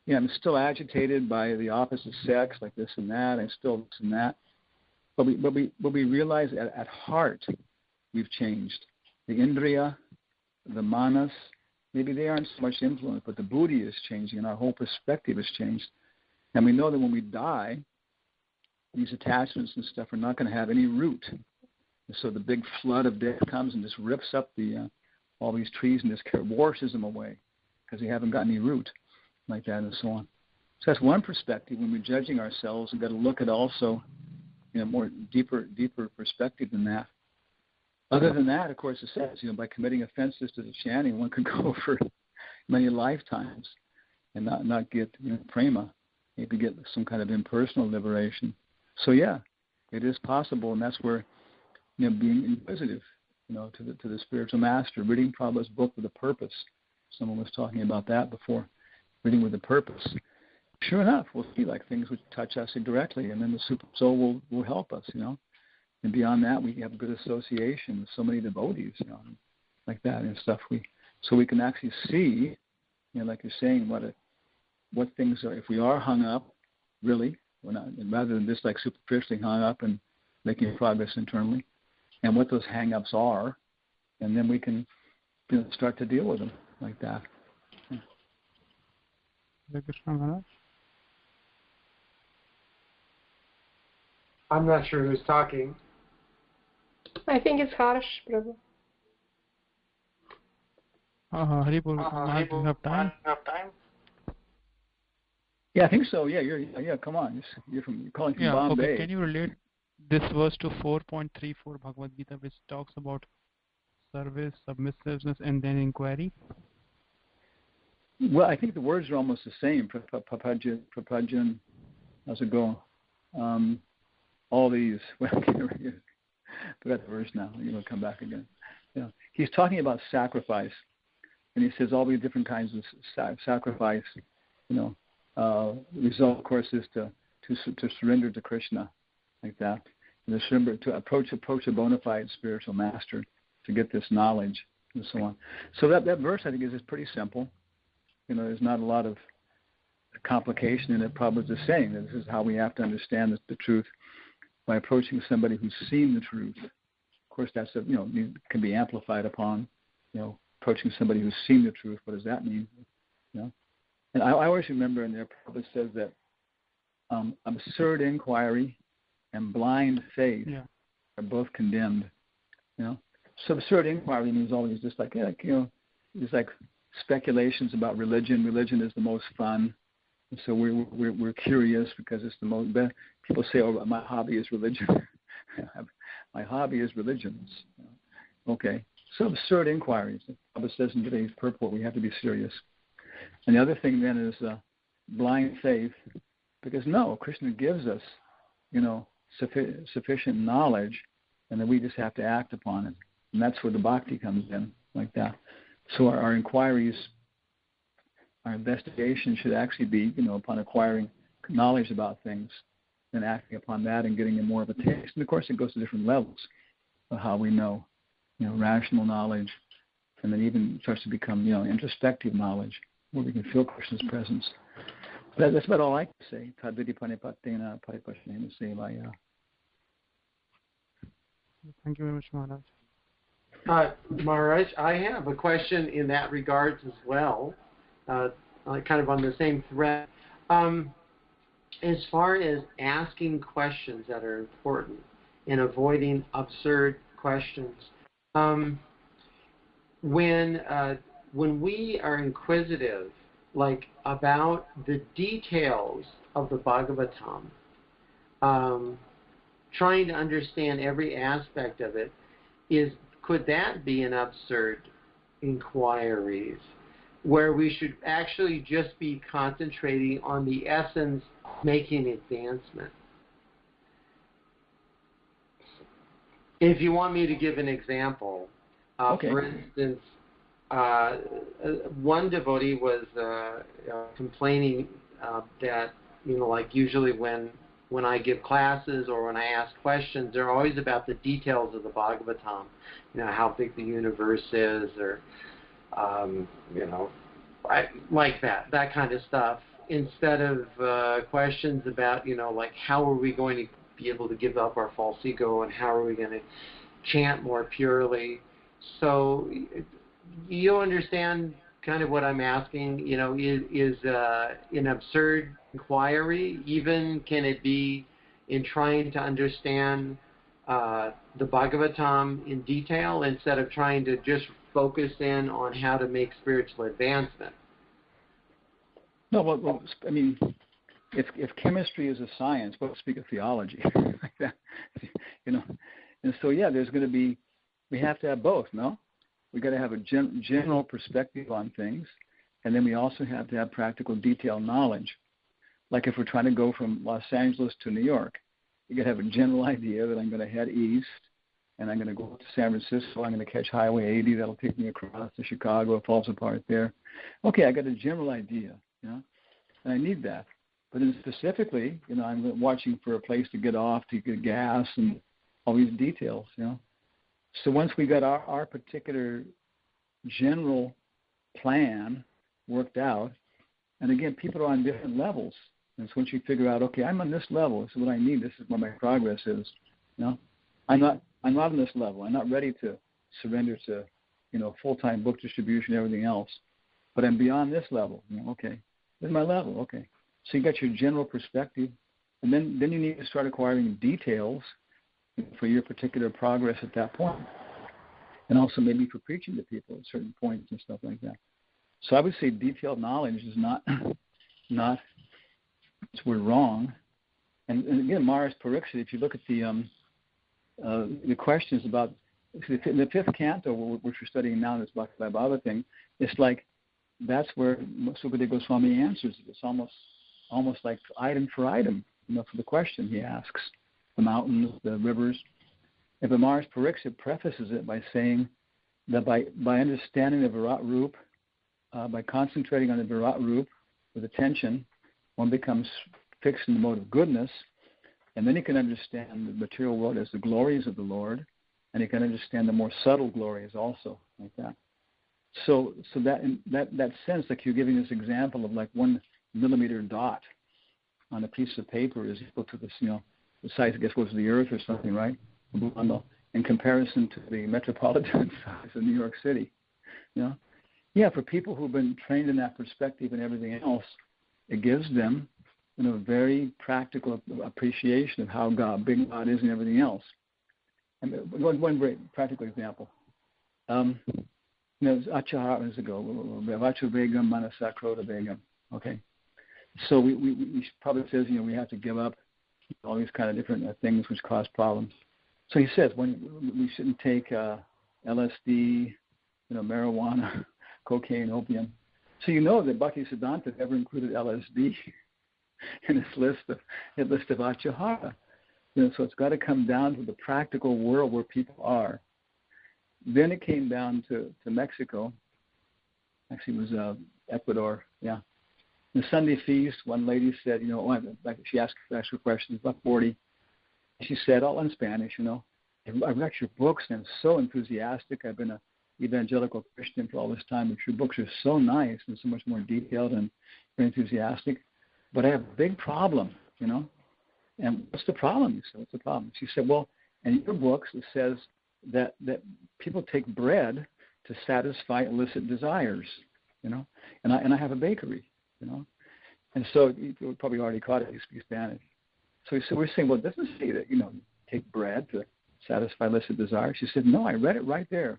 Speaker 1: I'm still agitated by the opposite sex, like this and that, and still this and that. But we realize at heart we've changed. The indriya, the manas, maybe they aren't so much influenced, but the buddhi is changing, and our whole perspective has changed. And we know that when we die, these attachments and stuff are not going to have any root. And so the big flood of death comes and just rips up all these trees and just washes them away because they haven't got any root, like that and so on. So that's one perspective. When we're judging ourselves, we've got to look at also more deeper perspective than that. Other than that, of course, it says, by committing offenses to the chanting, one could go for many lifetimes and not get prema, maybe get some kind of impersonal liberation. So it is possible, and that's where being inquisitive, to the spiritual master, reading Prabhupada's book with a purpose. Someone was talking about that before, reading with a purpose. Sure enough, we'll see like things which touch us directly, and then the super soul will help us, And beyond that, we have good association with so many devotees, like that and stuff. So we can actually see, like you're saying, what things are. If we are hung up, really, we're not, rather than just like superficially hung up and making progress internally, and what those hang-ups are, and then we can start to deal with them like that.
Speaker 3: I'm not sure who's talking.
Speaker 8: I think it's Harsh, Prabhu.
Speaker 7: Haripur, do you have time?
Speaker 1: Yeah, I think so. Yeah, come on. You're calling from Bombay.
Speaker 7: Okay. Can you relate this verse to 4.34 Bhagavad Gita, which talks about service, submissiveness, and then inquiry?
Speaker 1: Well, I think the words are almost the same. Prapajan, how's it go? All these. Well, I forgot the verse now. You'll come back again. He's talking about sacrifice, and he says all these different kinds of sacrifice. The result, of course, is to surrender to Krishna, like that, and to approach a bona fide spiritual master to get this knowledge and so on. So that verse, I think, is pretty simple. There's not a lot of complication in it. Prabhupada's just saying that this is how we have to understand the truth by approaching somebody who's seen the truth. Of course, that's can be amplified upon. Approaching somebody who's seen the truth. What does that mean? And I always remember in there, Prabhupada says that absurd inquiry and blind faith are both condemned. So absurd inquiry means always just like it's like speculations about religion. Religion is the most fun, and so we're curious because it's the most. People say, "Oh, my hobby is religion." My hobby is religions. Okay, so absurd inquiries. Prabhupada says in today's purport, we have to be serious. And the other thing then is blind faith, because Krishna gives us, sufficient knowledge, and then we just have to act upon it. And that's where the bhakti comes in, like that. So our inquiries, our investigation should actually be, upon acquiring knowledge about things, and acting upon that and getting more of a taste. And of course, it goes to different levels of how we know, rational knowledge, and then even starts to become, introspective knowledge, where we can feel Krishna's presence. That's about all I can say. Tadvidi panipatena paripashnena sevaya.
Speaker 7: Thank you very much, Maharaj.
Speaker 3: Maharaj, I have a question in that regards as well, kind of on the same thread. As far as asking questions that are important and avoiding absurd questions, when we are inquisitive, like about the details of the Bhagavatam, trying to understand every aspect of it, could that be an absurd inquiries, where we should actually just be concentrating on the essence, making advancement? If you want me to give an example,
Speaker 1: Okay.
Speaker 3: For instance, one devotee was complaining that, like usually when I give classes or when I ask questions, they're always about the details of the Bhagavatam, how big the universe is, or like that kind of stuff, instead of questions about like how are we going to be able to give up our false ego, and how are we going to chant more purely. So you understand kind of what I'm asking? Is an absurd inquiry, even can it be in trying to understand the Bhagavatam in detail, instead of trying to just focus in on how to make spiritual advancement?
Speaker 1: No, well, I mean, if chemistry is a science, we'll speak of theology like that, And so, there's going to be, we have to have both, no? We've got to have a general perspective on things, and then we also have to have practical detailed knowledge. Like if we're trying to go from Los Angeles to New York, you got to have a general idea that I'm going to head east, and I'm going to go up to San Francisco. I'm going to catch Highway 80. That'll take me across to Chicago. It falls apart there. Okay, I got a general idea, and I need that. But then specifically, I'm watching for a place to get off, to get gas, and all these details, So once we got our particular general plan worked out, and again, people are on different levels. And so once you figure out, okay, I'm on this level, this is what I need, this is where my progress is. I'm not on this level. I'm not ready to surrender to, full-time book distribution, everything else. But I'm beyond this level. Okay, this is my level. Okay, so you got your general perspective, and then you need to start acquiring details for your particular progress at that point, and also maybe for preaching to people at certain points and stuff like that. So I would say detailed knowledge is not we're wrong. And again, Maharaj-Pariksit, if you look at the questions about the fifth canto, which we're studying now, this Bhakti Bhava thing, it's like that's where Sukadeva Goswami answers it. It's almost like item for item, for the question he asks. The mountains, the rivers. And Maharaj-Pariksit prefaces it by saying that by understanding the Virat Roop, by concentrating on the Virat Roop with attention, one becomes fixed in the mode of goodness, and then he can understand the material world as the glories of the Lord, and he can understand the more subtle glories also, like that. So that in that sense, like you're giving this example of like 1 millimeter dot on a piece of paper is equal to this, the size, I guess, goes to the earth or something, right? In comparison to the metropolitan size of New York City. For people who've been trained in that perspective and everything else, it gives them, very practical appreciation of how big God is and everything else. And one very practical example. Achaharas ago, Vachu Begam, Manasa Krota Begam. Okay. So we probably says, we have to give up all these kind of different things which cause problems. So he says when we shouldn't take LSD, marijuana, cocaine, opium. So that Bhaktisiddhanta never included LSD in his list of Achahara. So it's got to come down to the practical world where people are. Then it came down to Mexico. Actually, it was Ecuador. Yeah. The Sunday feast, one lady said, she asked her questions, about 40. She said, all in Spanish, I've got your books and I'm so enthusiastic. I've been a evangelical Christian for all this time, but your books are so nice and so much more detailed and very enthusiastic. But I have a big problem, you know. And what's the problem? You said, what's the problem? She said, well, in your books it says that people take bread to satisfy illicit desires, you know. And I have a bakery, you know. And so you probably already caught it. You speak Spanish. So we're saying, well, it doesn't say that, you know, take bread to satisfy illicit desires. She said, no, I read it right there.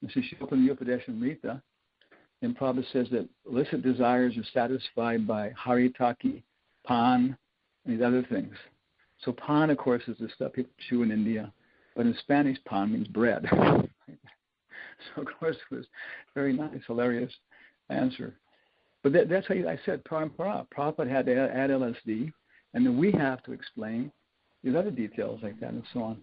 Speaker 1: And so she opened the Upadeshamrita, and Prabhupada says that illicit desires are satisfied by haritaki, pan, and these other things. So pan, of course, is the stuff people chew in India, but in Spanish, pan means bread. So, of course, it was a very nice, hilarious answer. But that's how I said parampara. Prabhupada had to add LSD, and then we have to explain these other details like that and so on.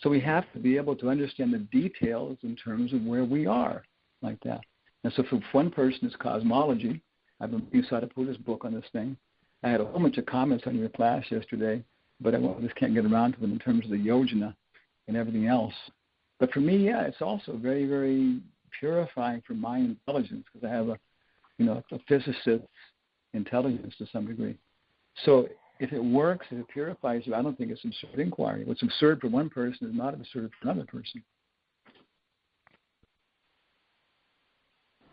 Speaker 1: So we have to be able to understand the details in terms of where we are, like that. And so for one person, it's cosmology. I've been reading Sadhaputa's book on this thing. I had a whole bunch of comments on your class yesterday, but I just can't get around to them in terms of the yojana and everything else. But for me, yeah, it's also very, very purifying for my intelligence because I have a physicist's intelligence to some degree. So if it works, if it purifies you, I don't think it's absurd inquiry. What's absurd for one person is not absurd for another person.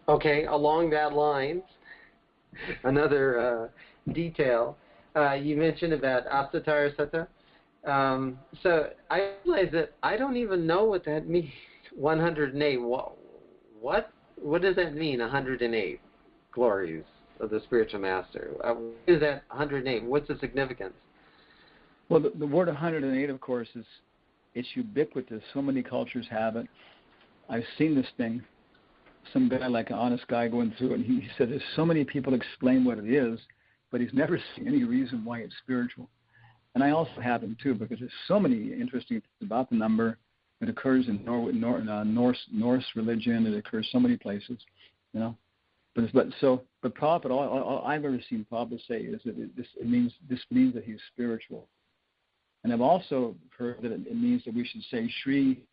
Speaker 3: Okay, along that line, another detail, you mentioned about Apsatara Sutta. So I realize that I don't even know what that means, 108. What does that mean, 108 glories of the spiritual master? What is that 108? What's the significance?
Speaker 1: Well, the word 108, of course, it's ubiquitous. So many cultures have it. I've seen this thing. Some guy, like an honest guy, going through it, and he said there's so many people explain what it is, but he's never seen any reason why it's spiritual. And I also have them too, because there's so many interesting things about the number. It occurs in Norse religion. It occurs so many places, you know. But Prabhupada, all I've ever seen Prabhupada say is that this means that he's spiritual. And I've also heard that it means that we should say Shri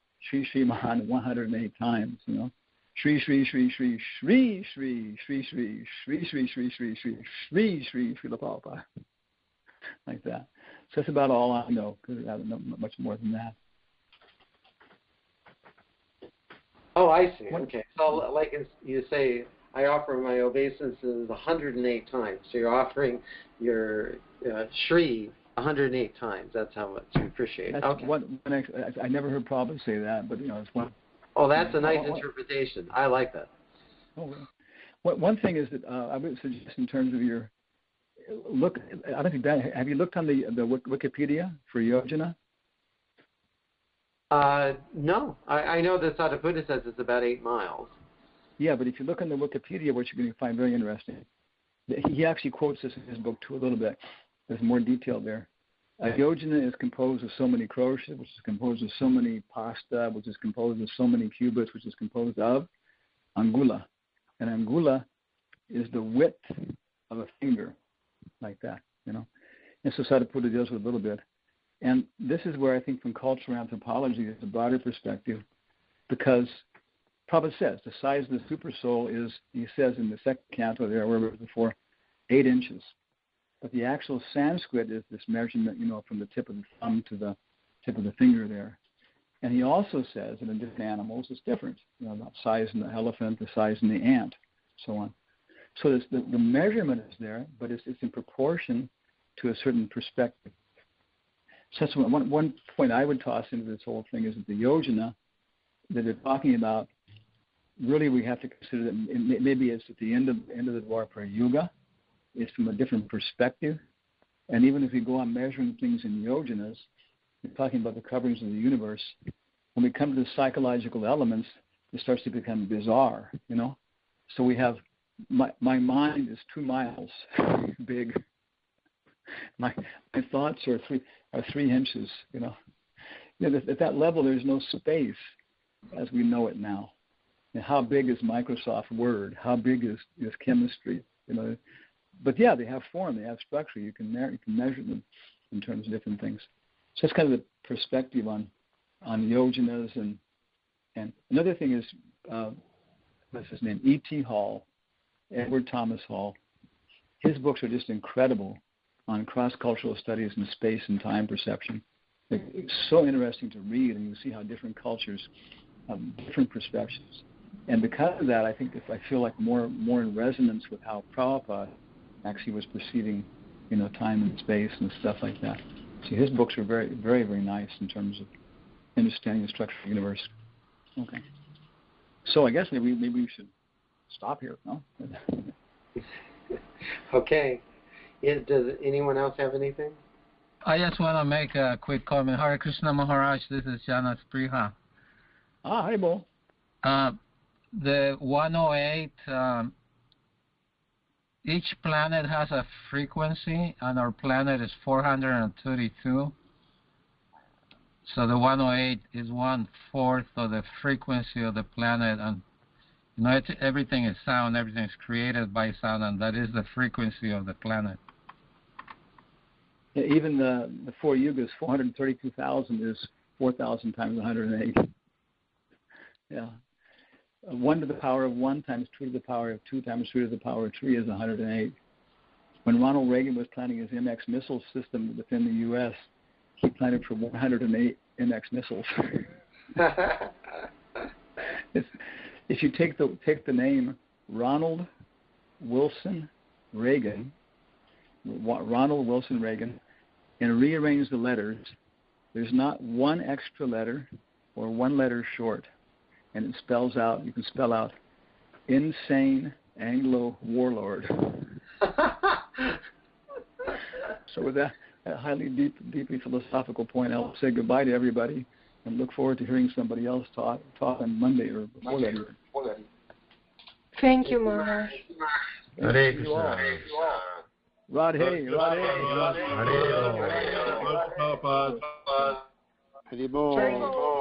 Speaker 1: Mahan 108 times, you know. Shri Shri Shri Shri Shri Shri Shri Shri Shri Shri Shri Shri Shri Shri Shri Shri Prabhupada, like that. So that's about all I know, because I don't know much more than that.
Speaker 3: Oh, I see. Okay. So, like you say, I offer my obeisances 108 times. So you're offering your Shri 108 times. That's how much you appreciate it.
Speaker 1: Okay. I never heard Prabhupada say that, but, you know, it's one.
Speaker 3: Oh, that's a nice interpretation. I like that.
Speaker 1: Oh, well. One thing is that I would suggest in terms of your look. I don't think that. Have you looked on the Wikipedia for yojana?
Speaker 3: No. I know that Sadhaputta says it's about 8 miles.
Speaker 1: Yeah, but if you look on the Wikipedia, what you're going to find very interesting, he actually quotes this in his book too a little bit. There's more detail there. Yojana is composed of so many kroshas, which is composed of so many pasta, which is composed of so many cubits, which is composed of angula. And angula is the width of a finger, like that, you know. And so Sadhaputta deals with a little bit. And this is where I think from cultural anthropology is a broader perspective, because Prabhupada says the size of the super soul is, he says in the second canto there, where it was before, 8 inches. But the actual Sanskrit is this measurement, you know, from the tip of the thumb to the tip of the finger there. And he also says that in different animals it's different, you know, about size in the elephant, the size in the ant, so on. So the measurement is there, but it's in proportion to a certain perspective. So that's one point I would toss into this whole thing is that the yojana that they're talking about, really we have to consider that maybe it's at the end of the Dwapara Yuga. It's from a different perspective. And even if we go on measuring things in yojanas, we're talking about the coverings of the universe. When we come to the psychological elements, it starts to become bizarre, you know. So we have, my mind is 2 miles big. My thoughts are 3 inches, you know. At that level, there's no space as we know it now. And how big is Microsoft Word? How big is chemistry? You know. But yeah, they have form, they have structure. You can measure them in terms of different things. So that's kind of the perspective on yojanas. And another thing is what's his name, E.T. Hall, Edward Thomas Hall. His books are just incredible on cross-cultural studies in space and time perception. It's so interesting to read, and you see how different cultures have different perceptions. And because of that, I think I feel like more in resonance with how Prabhupada actually was perceiving, time and space and stuff like that. So his books are very, very, very nice in terms of understanding the structure of the universe. Okay. So I guess maybe we should stop here, no?
Speaker 3: Okay. Does anyone else have anything?
Speaker 9: I just want to make a quick comment. Hare Krishna Maharaj, this is Janas Priha.
Speaker 1: Hi, Bo.
Speaker 9: The 108, each planet has a frequency, and our planet is 432. So the 108 is 1/4 of the frequency of the planet, and everything is sound. Everything is created by sound, and that is the frequency of the planet.
Speaker 1: Yeah, even the 4 yugas, 432,000 is 4,000 times 108. Yeah. 1 to the power of 1 times 2 to the power of 2 times 3 to the power of 3 is 108. When Ronald Reagan was planning his MX missile system within the U.S., he planned for 108 MX missiles. If you take the name Ronald Wilson Reagan, and rearrange the letters, there's not one extra letter or one letter short. And it spells out, you can spell out, insane Anglo warlord. So with that highly deeply philosophical point, I'll say goodbye to everybody and look forward to hearing somebody else talk on Monday or before that even.
Speaker 8: Thank you, Maharaj.
Speaker 9: Hare Krishna.
Speaker 1: Radhe.
Speaker 2: Hare Krishna.
Speaker 4: Haribol.